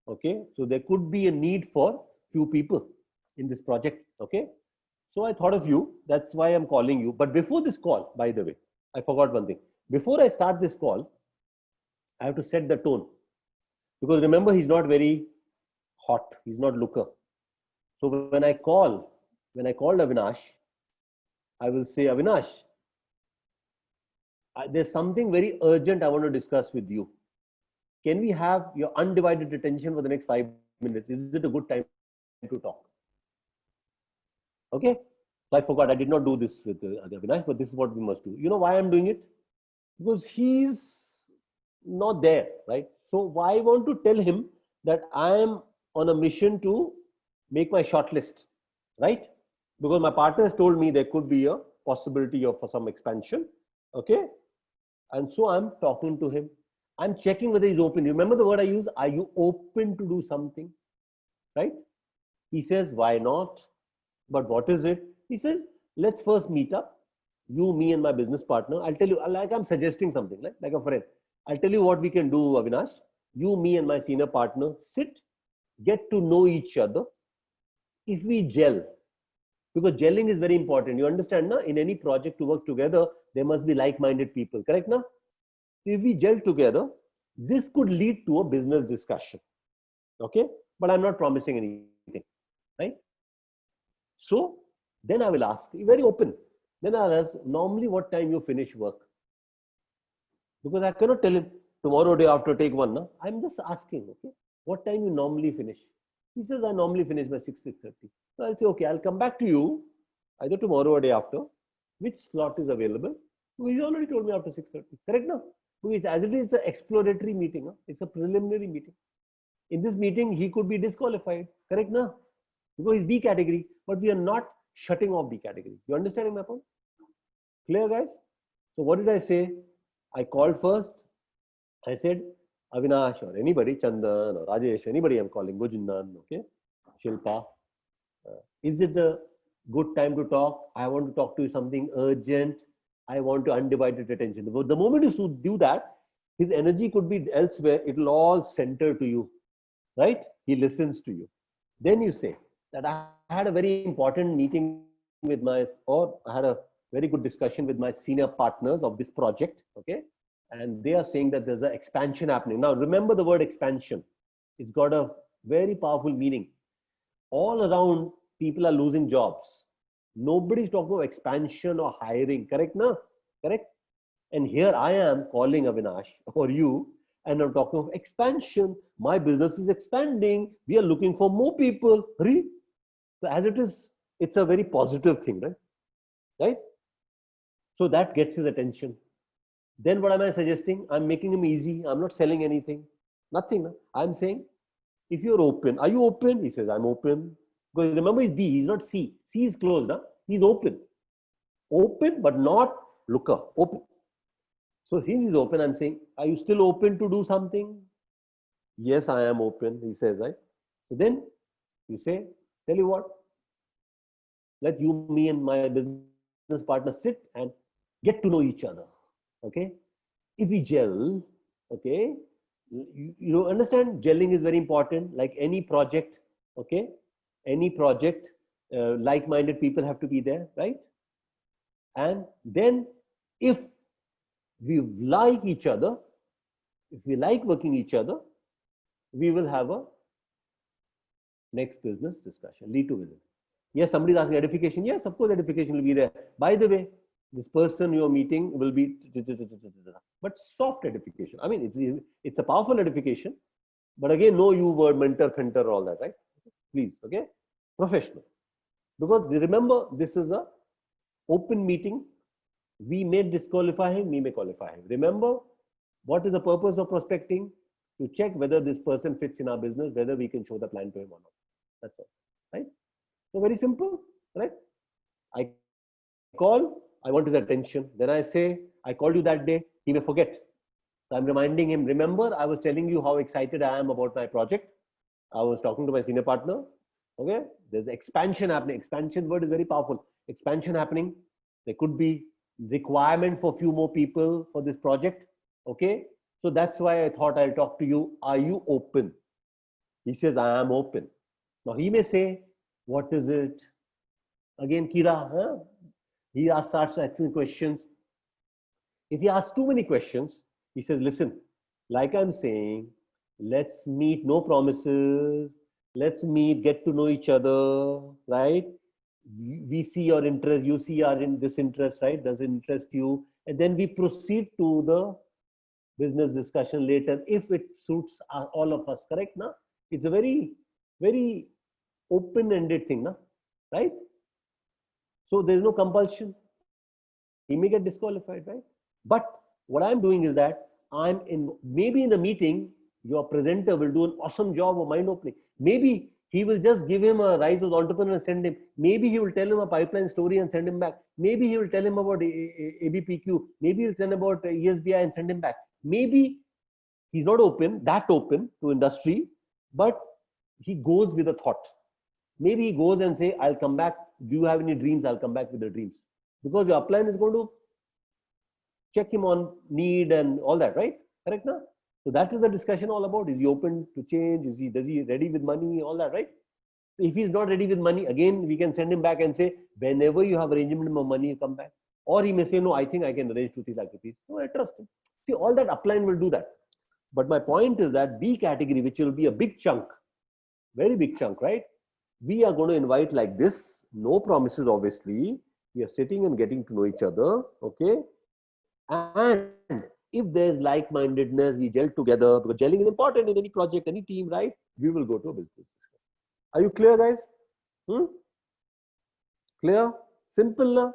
okay, so there could be a need for few people in this project, okay. So I thought of you, that's why I'm calling you. But before this call, by the way, I forgot one thing. Before I start this call, I have to set the tone. Because remember, he's not very hot. He's not looker. So when I called Avinash, I will say, Avinash, there's something very urgent I want to discuss with you. Can we have your undivided attention for the next 5 minutes? Is it a good time to talk? Okay. So I forgot, I did not do this with Avinash, but this is what we must do. You know why I'm doing it? Because he's not there, right? So I want to tell him that I am on a mission to make my shortlist, right? Because my partner has told me there could be a possibility of some expansion, okay? And so I'm talking to him. I'm checking whether he's open. Remember the word I use? Are you open to do something, right? He says, why not? But what is it? He says, let's first meet up. You, me, and my business partner. I'll tell you, like I'm suggesting something, like a friend. I'll tell you what we can do, Avinash. You, me, and my senior partner sit, get to know each other. If we gel, because gelling is very important. You understand, na? In any project to work together, there must be like-minded people, correct, na? If we gel together, this could lead to a business discussion, okay? But I'm not promising anything, right? So then I will ask, very open. Then I'll ask, normally what time you finish work? Because I cannot tell him tomorrow, day after, take one. No? I'm just asking, okay, what time you normally finish? He says, I normally finish by 6:30. So I'll say, okay, I'll come back to you either tomorrow or day after. Which slot is available? Because he already told me after 6:30. Correct now? Because as it is an exploratory meeting, it's a preliminary meeting. In this meeting, he could be disqualified. Correct now? Because he's B category, but we are not shutting off B category. You understanding my point? Clear, guys? So what did I say? I called first. I said, Avinash or anybody, Chandan or Rajesh, anybody I'm calling, Gujindan, okay, Shilpa, is it a good time to talk? I want to talk to you something urgent. I want to undivided attention. The moment you do that, his energy could be elsewhere. It will all center to you, right? He listens to you. Then you say that I had a very important meeting with my, or I had a very good discussion with my senior partners of this project, okay? And they are saying that there's an expansion happening. Now, remember the word expansion. It's got a very powerful meaning. All around, people are losing jobs. Nobody's talking about expansion or hiring, correct? No? Correct? And here I am calling Avinash or you, and I'm talking of expansion. My business is expanding. We are looking for more people. So as it is, it's a very positive thing, right? Right? So that gets his attention. Then what am I suggesting? I'm making him easy. I'm not selling anything. Nothing. No? I'm saying, if you're open, are you open? He says, I'm open. Because remember, he's B, he's not C. C is closed. Huh? He's open. Open, but not looker. Open. So since he's open, I'm saying, are you still open to do something? Yes, I am open, he says, right? So then you say, tell you what, let you, me, and my business partner sit and get to know each other. Okay? If we gel, okay, you understand gelling is very important, like any project, okay? Any project, like-minded people have to be there, right? And then if we like each other, if we like working each other, we will have a next business discussion, lead to visit. Yes, somebody's asking edification. Yes, of course, edification will be there. By the way, this person you're meeting will be, but soft edification. I mean, it's a powerful edification, but again, no you word, mentor, all that, right? Please, okay? Professional. Because remember, this is a open meeting. We may disqualify him, we may qualify him. Remember, what is the purpose of prospecting? To check whether this person fits in our business, whether we can show the plan to him or not. That's all, right? So very simple, right? I call, I want his attention. Then I say, I called you that day, he may forget. So I'm reminding him, remember, I was telling you how excited I am about my project. I was talking to my senior partner. Okay, there's expansion happening. Expansion word is very powerful. Expansion happening. There could be requirement for few more people for this project. Okay, so that's why I thought I'll talk to you. Are you open? He says, I am open. Now he may say, what is it? Again, Kira, huh? He starts asking questions. If he asks too many questions, he says, listen, like I'm saying, let's meet, no promises. Let's meet, get to know each other, right? We see your interest, you see our this interest, right? Does it interest you? And then we proceed to the business discussion later if it suits all of us, correct? Na? It's a very, very open-ended thing, na? Right? So there's no compulsion. He may get disqualified, right? But what I'm doing is that maybe in the meeting, your presenter will do an awesome job of mind opening. Maybe he will just give him a rise of entrepreneur and send him. Maybe he will tell him a pipeline story and send him back. Maybe he will tell him about ABPQ. Maybe he'll tell him about ESBI and send him back. Maybe he's not that open to industry, but he goes with a thought. Maybe he goes and say, I'll come back. Do you have any dreams? I'll come back with the dreams. Because your upline is going to check him on need and all that, right? Correct now? So that is the discussion all about. Is he open to change? Does he ready with money? All that, right? If he's not ready with money, again, we can send him back and say, whenever you have arrangement of money, you come back. Or he may say, no, I think I can arrange 2-3 lakh rupees. No, I trust him. See, all that upline will do that. But my point is that B category, which will be a big chunk, very big chunk, right? We are going to invite like this, no promises, obviously. We are sitting and getting to know each other, okay? And if there's like-mindedness, we gel together, because gelling is important in any project, any team, right? We will go to a business. Are you clear, guys? Clear? Simple, na?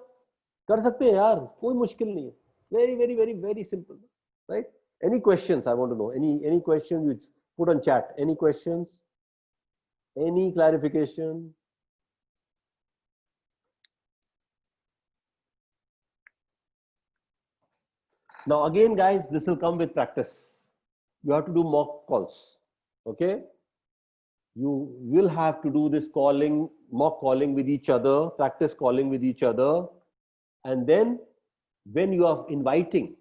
Kar sakte hai yaar, koi mushkil nahi hai. Very, very, very, very simple, right? Any questions? I want to know. Any questions? You put on chat. Any questions? Any clarification? Now again, guys, this will come with practice. you have to do mock calls. Okay. You will have to do this calling, mock calling with each other, practice calling with each other. And then when you are inviting,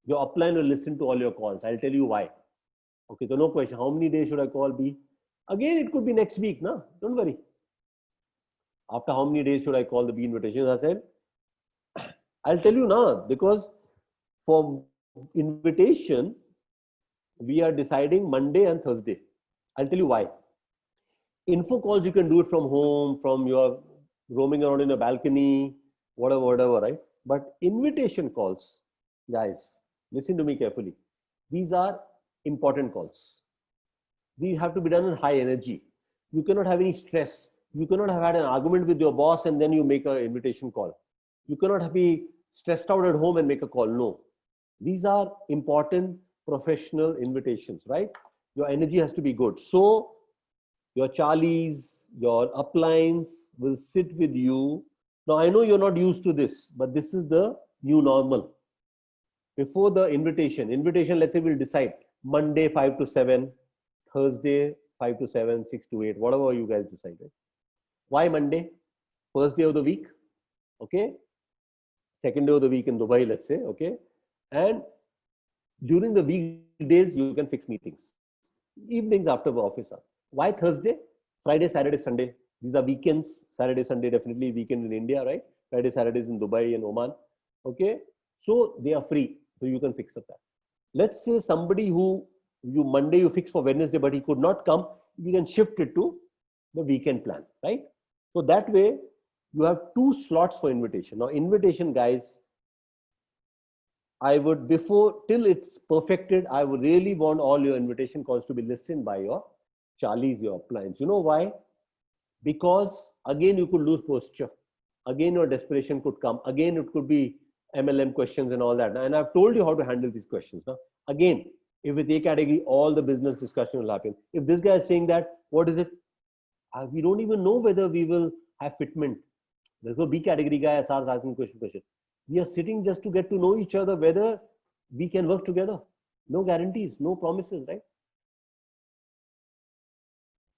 your upline will listen to all your calls. I'll tell you why. Okay, so no question. How many days should I call B? Again, it could be next week, no? Don't worry. After how many days should I call the B invitation? I said, I'll tell you now, because for invitation, we are deciding Monday and Thursday. I'll tell you why. Info calls, you can do it from home, from your roaming around in a balcony, whatever, right? But invitation calls, guys, listen to me carefully. These are important calls. These have to be done in high energy. You cannot have any stress. You cannot have had an argument with your boss and then you make an invitation call. You cannot be stressed out at home and make a call. No. These are important professional invitations, right? Your energy has to be good. So your Charlies, your uplines will sit with you. Now, I know you're not used to this, but this is the new normal. Before the invitation, let's say we'll decide Monday 5 to 7, Thursday 5 to 7, 6 to 8, whatever you guys decide. Right? Why Monday? First day of the week, okay? Second day of the week in Dubai, let's say, okay? And during the weekdays, you can fix meetings. Evenings after the office hours. Why Thursday? Friday, Saturday, Sunday. These are weekends. Saturday, Sunday, definitely weekend in India, right? Friday, Saturdays in Dubai and Oman. Okay. So they are free. So you can fix up that. Let's say somebody who Monday you fix for Wednesday, but he could not come. You can shift it to the weekend plan, right? So that way you have 2 slots for invitation. Now invitation, guys, I would, till it's perfected, I would really want all your invitation calls to be listened by your Charlies, your uplines. You know why? Because again, you could lose posture. Again, your desperation could come. Again, it could be MLM questions and all that. And I've told you how to handle these questions. Now, again, if with A category, all the business discussion will happen. If this guy is saying that, what is it? We don't even know whether we will have fitment. There's no B category guy as far as asking question. We are sitting just to get to know each other, whether we can work together. No guarantees, no promises, right?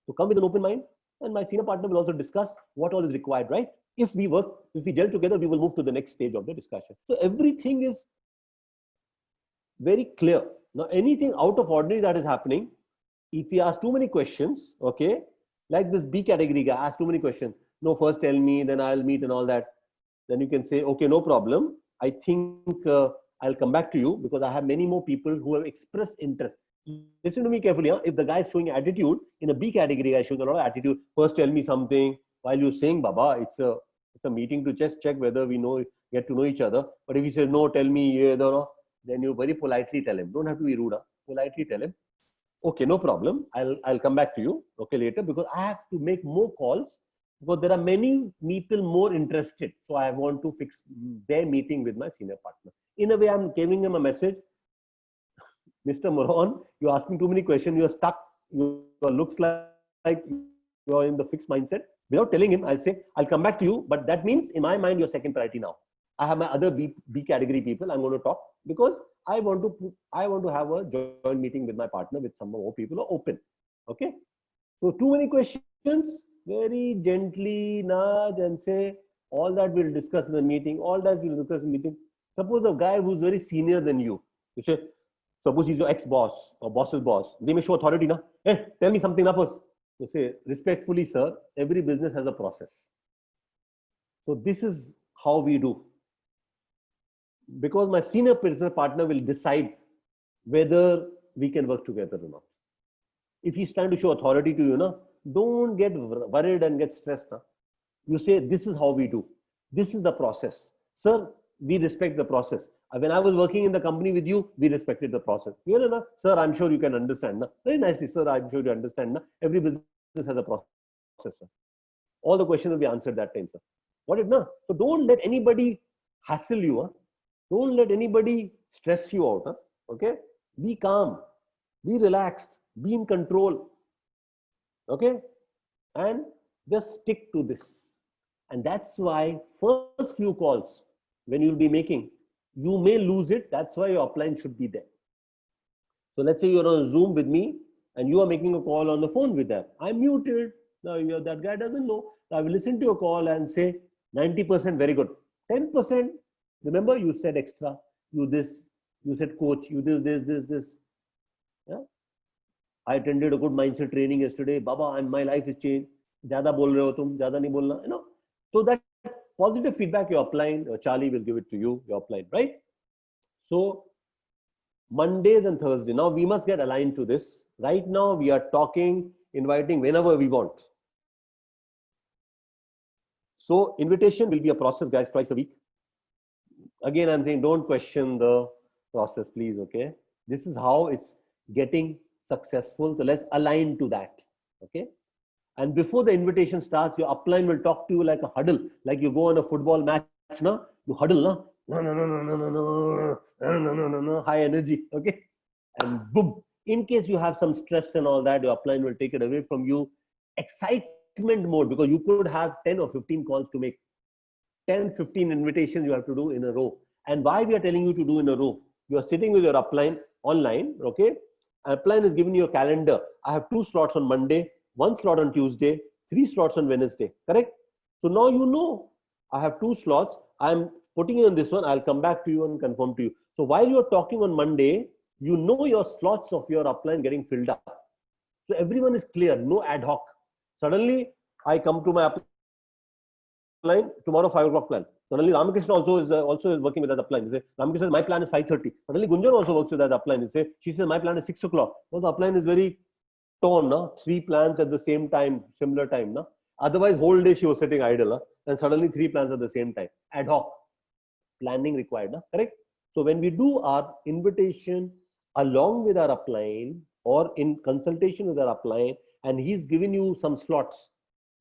So come with an open mind, and my senior partner will also discuss what all is required, right? If we gel together, we will move to the next stage of the discussion. So everything is very clear. Now, anything out of ordinary that is happening, if you ask too many questions, okay, like this B category guy asked too many questions. No, first tell me, then I'll meet and all that. Then you can say, okay, no problem. I think I'll come back to you because I have many more people who have expressed interest. Listen to me carefully. Huh? If the guy is showing attitude in a B category, guy showing a lot of attitude. First, tell me something. While you're saying, Baba, it's a meeting to just check whether we get to know each other. But if he says no, tell me, yeah, no, then you very politely tell him. Don't have to be rude. Huh? Politely tell him, okay, no problem. I'll come back to you, okay, later, because I have to make more calls because there are many people more interested. So I want to fix their meeting with my senior partner. In a way, I'm giving him a message. Mr. Moran, you're asking too many questions. You're stuck. You looks like you're in the fixed mindset. Without telling him, I'll say, I'll come back to you. But that means in my mind, you're second priority now. I have my other B category people I'm going to talk because I want to have a joint meeting with my partner with some more people who are open. Okay. So too many questions, very gently nudge and say, all that we'll discuss in the meeting. All that we'll discuss in the meeting. Suppose a guy who's very senior than you. You say, suppose he's your ex-boss or boss's boss. They may show authority now. Hey, tell me something, Napos. You say, respectfully, sir, every business has a process. So this is how we do. Because my senior business partner will decide whether we can work together or not. If he's trying to show authority to you, don't get worried and get stressed. You say, this is how we do. This is the process. Sir, we respect the process. When I was working in the company with you, we respected the process. Sir, I'm sure you can understand. Very nicely, sir, I'm sure you understand. Every business has a process. Sir. All the questions will be answered that time, sir. What it? So don't let anybody hassle you. Don't let anybody stress you out. Okay? Be calm. Be relaxed. Be in control. Okay? And just stick to this. And that's why first few calls, when you'll be making, you may lose it. That's why your upline should be there. So let's say you're on Zoom with me and you are making a call on the phone with them. I'm muted. Now that guy doesn't know. I will listen to your call and say 90% very good. 10%, remember you said extra, you this, you said coach, you this. Yeah? I attended a good mindset training yesterday. Baba, and my life is changed. Zyada bol rahe ho tum, zyada nahi bolna. You know, so that positive feedback you're applying, Charlie will give it to you, you're applying, right? So Mondays and Thursday. Now we must get aligned to this. Right now we are talking, inviting whenever we want. So invitation will be a process, guys, twice a week. Again, I'm saying don't question the process, please. Okay. This is how it's getting successful. So let's align to that. Okay. And before the invitation starts, your upline will talk to you like a huddle, like you go on a football match, no? You huddle, no? No, high energy. Okay. And boom. In case you have some stress and all that, your upline will take it away from you. Excitement mode, because you could have 10 or 15 calls to make. 10, 15 invitations you have to do in a row. And why we are telling you to do in a row? You are sitting with your upline online, okay? Upline is giving you a calendar. I have 2 slots on Monday, 1 slot on Tuesday, 3 slots on Wednesday, correct? So now you know I have 2 slots. I'm putting you on this one. I'll come back to you and confirm to you. So while you're talking on Monday, you know your slots of your upline getting filled up. So everyone is clear, no ad hoc. Suddenly I come to my upline, tomorrow 5 o'clock plan. Suddenly Ramakrishna also is working with that upline. He says, Ramakrishna says, my plan is 5:30. Suddenly Gunjan also works with that upline. She says, my plan is 6 o'clock. So the upline is very torn, no? 3 plans at the same time, similar time. No? Otherwise, whole day she was sitting idle. No? And suddenly 3 plans at the same time. Ad hoc. Planning required. No? Correct? So when we do our invitation along with our upline or in consultation with our upline, and he's giving you some slots,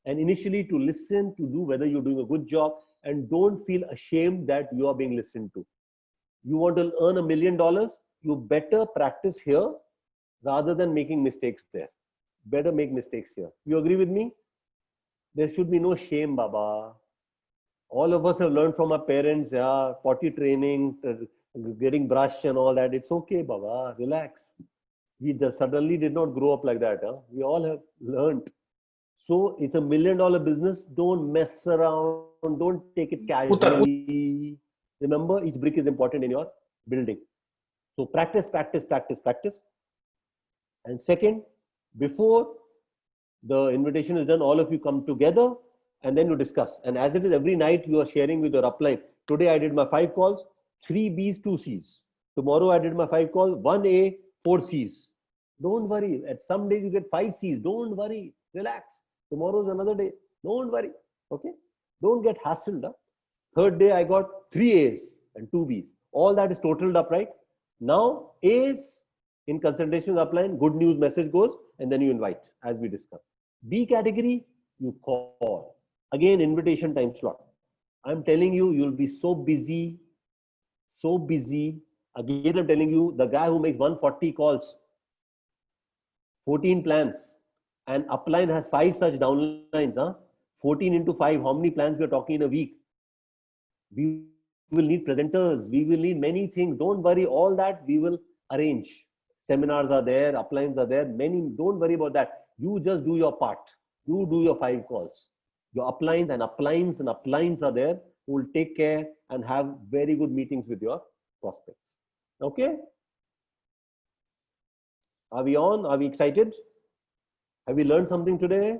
and initially to listen, to do whether you're doing a good job, and don't feel ashamed that you are being listened to. You want to earn $1 million, you better practice here rather than making mistakes there. Better make mistakes here. You agree with me? There should be no shame, Baba. All of us have learned from our parents, yeah, potty training, getting brushed and all that. It's okay, Baba, relax. We just suddenly did not grow up like that. Huh? We all have learned. So it's $1 million business. Don't mess around. Don't take it casually. Remember, each brick is important in your building. So practice, practice, practice, practice. And second, before the invitation is done, all of you come together and then you discuss. And as it is every night, you are sharing with your upline. Today I did my 5 calls, 3 Bs, 2 Cs. Tomorrow I did my 5 calls, 1 A, 4 Cs. Don't worry. At some days you get 5 Cs. Don't worry. Relax. Tomorrow is another day. Don't worry. Okay. Don't get hassled. Huh? Third day I got 3 A's and 2 B's. All that is totaled up, right? Now A's in consultation with upline, good news message goes, and then you invite as we discussed. B category, you call. Again, invitation time slot. I'm telling you, you'll be so busy, so busy. Again, I'm telling you, the guy who makes 140 calls, 14 plans, and upline has 5 such downlines, huh? 14 into 5, how many plans we are talking in a week? We will need presenters, we will need many things. Don't worry, all that we will arrange. Seminars are there, uplines are there, many, don't worry about that. You just do your part. You do your 5 calls. Your uplines and uplines and uplines are there who will take care and have very good meetings with your prospects. Okay? Are we on? Are we excited? Have we learned something today?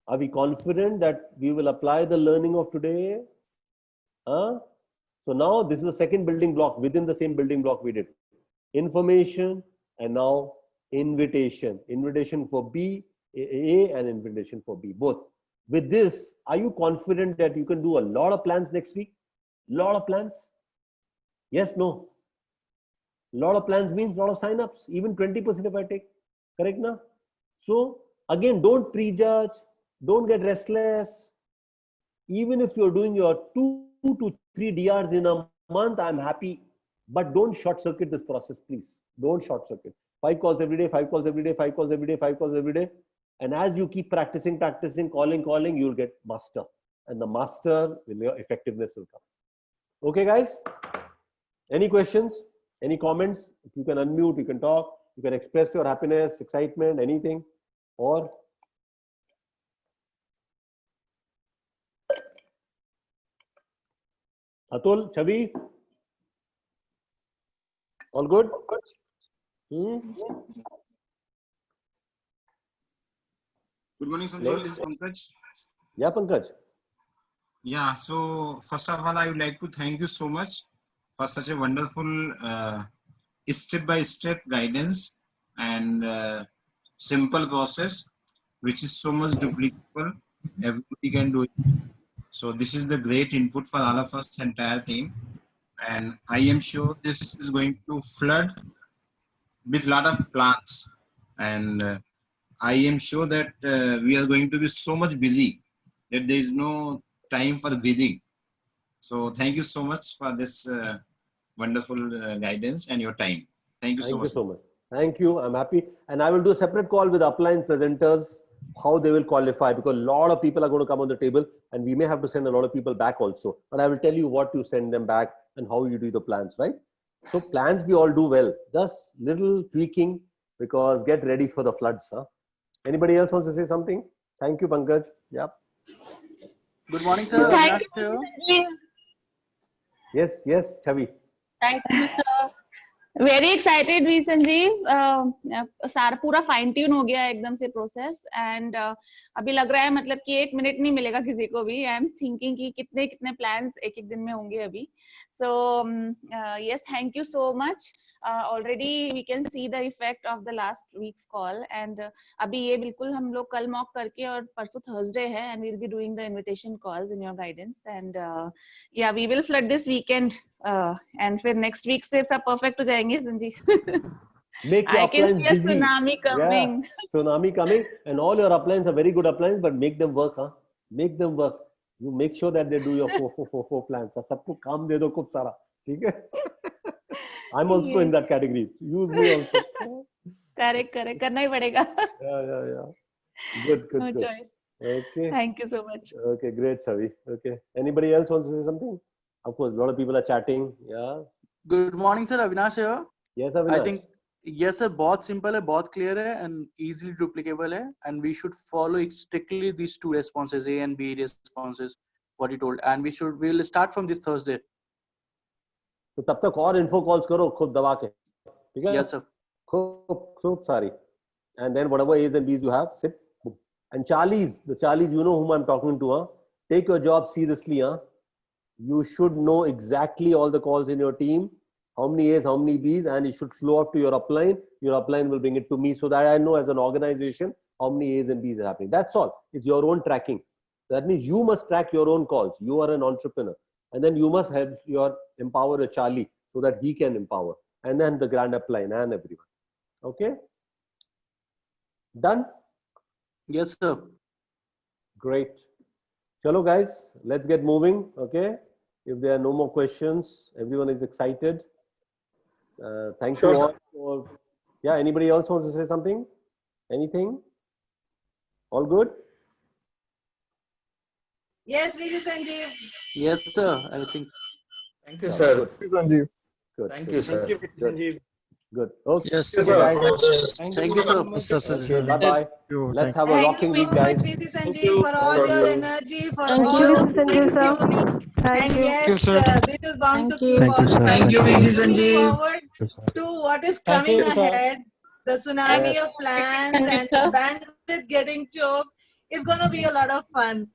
Are we confident that we will apply the learning of today? Huh? So now this is the second building block within the same building block we did. Information and now invitation. Invitation for B, A and invitation for B, both. With this, are you confident that you can do a lot of plans next week? Lot of plans? Yes, no? Lot of plans means lot of sign-ups, even 20% if I take. Correct now? So again, don't prejudge, don't get restless. Even if you're doing your 2 to 3 DRs in a month, I'm happy. But don't short circuit this process, please. Don't short circuit. 5 calls every day, 5 calls every day, 5 calls every day, 5 calls every day. And as you keep practicing, calling, you'll get master. And the master, your effectiveness will come. Okay, guys? Any questions? Any comments? You can unmute, you can talk, you can express your happiness, excitement, anything. Or Atul, Chavi, all good? Good morning, Sanjay. This is Pankaj. Yeah, Pankaj. Yeah, so first of all, I would like to thank you so much for such a wonderful step-by-step guidance and simple process, which is so much duplicable. Everybody can do it. So this is the great input for all of us, entire team. And I am sure this is going to flood with a lot of plans. And I am sure that we are going to be so much busy that there is no time for breathing. So thank you so much for this wonderful guidance and your time. Thank you so much. Thank you so much. Thank you. I'm happy. And I will do a separate call with upline presenters, how they will qualify, because a lot of people are going to come on the table and we may have to send a lot of people back also. But I will tell you what you send them back and how you do the plans, right? So plans we all do well. Just little tweaking, because get ready for the floods. Huh? Anybody else wants to say something? Thank you, Pankaj. Yep. Good morning, sir. Thank you. Yes, yes, Chavi. Thank you, sir. Very excited we Sanjeev सारा पूरा fine tune हो गया एकदम से process and अभी लग रहा है मतलब कि 1 मिनट नहीं मिलेगा किसी को भी आई एम थिंकिंग कि कितने कितने प्लान्स एक दिन में होंगे अभी so yes thank you so much already we can see the effect of the last week's call and अभी ये बिल्कुल हम लोग कल मॉक करके और परसों Thursday है and we'll be doing the invitation calls in your guidance and yeah we will flood this weekend and फिर next week से सब perfect हो जाएंगे Sanjeev Make your I can uplines see a busy. tsunami coming. Yeah, tsunami coming, and all your uplines are very good uplines, but make them work, huh? Make them work. You make sure that they do your 4 plans. सबको काम दे दो खूब सारा, ठीक है? I'm also in that category. Use me also. Correct, करना ही पड़ेगा. Yeah. Good. No choice. Okay. Thank you so much. Okay, great, Chavi. Okay. Anybody else wants to say something? Of course, a lot of people are chatting. Yeah. Good morning, sir. Avinash here. Yes, Avinash. I think yes, sir. बहुत simple है, बहुत clear है, and easily duplicable है, and we should follow strictly these 2 responses, A and B responses, what you told, and we'll start from this Thursday. तो तब तक और info calls करो खुद दबा के, ठीक है? Yes, sir. खूब सारी, and then whatever A's and B's you have, sit. And the Charlies, you know whom I'm talking to, huh? Take your job seriously, huh? You should know exactly all the calls in your team, how many A's, how many B's, and it should flow up to your upline. Your upline will bring it to me so that I know as an organization how many A's and B's are happening. That's all. It's your own tracking. That means you must track your own calls. You are an entrepreneur. And then you must have empower a Charlie so that he can empower. And then the grand upline and everyone. Okay? Done? Yes, sir. Great. Chalo guys, let's get moving. Okay? If there are no more questions, everyone is excited. Thank you all for, yeah, anybody else wants to say something? Anything? All good? Yes, VC Sanjeev. Yes, sir. I think. Thank you, sir. Good. Thank you, Sanjeev. Good. Thank you, sir. Thank you, Sanjeev. Good. Okay. Yes, Okay, sir. guys. Thank you, sir. Okay, bye-bye. Let's have a Thank rocking you week, so guys. much, VC Sanjeev, for all your energy, for Thank all you, the Sanjeev, sir. tuning. Thank And you. yes, this is bound to Thank you. keep on. Thank you, VC Looking Sanjeev. forward to what is Thank coming you, sir. ahead. The tsunami Yes. of plans and the bandwidth getting choked is going to be a lot of fun.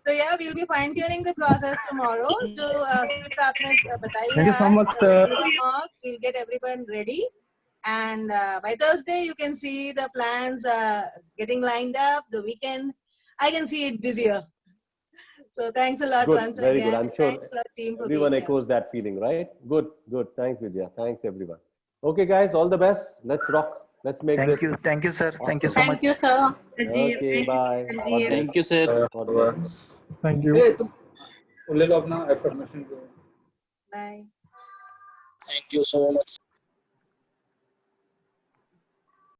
So yeah, we'll be fine tuning the process tomorrow. जो script आपने बताई Thank you so है, much, we'll sir. do the mocks, we'll get everyone ready. And by Thursday, you can see the plans getting lined up. The weekend, I can see it busier. So thanks a lot Good. once Very again. good. I'm sure Thanks a lot, team, for everyone being here. echoes that feeling, right? Good. Thanks, Vidya. Thanks, everyone. Okay, guys, all the best. Let's rock. Let's make this. Thank you, sir. Thank you so awesome. much. Thank you, sir. Okay, bye. God bless. Thank you, sir. God bless. Thank you. Hey, तुम बोले लो अपना affirmation को. Bye. Thank you so much.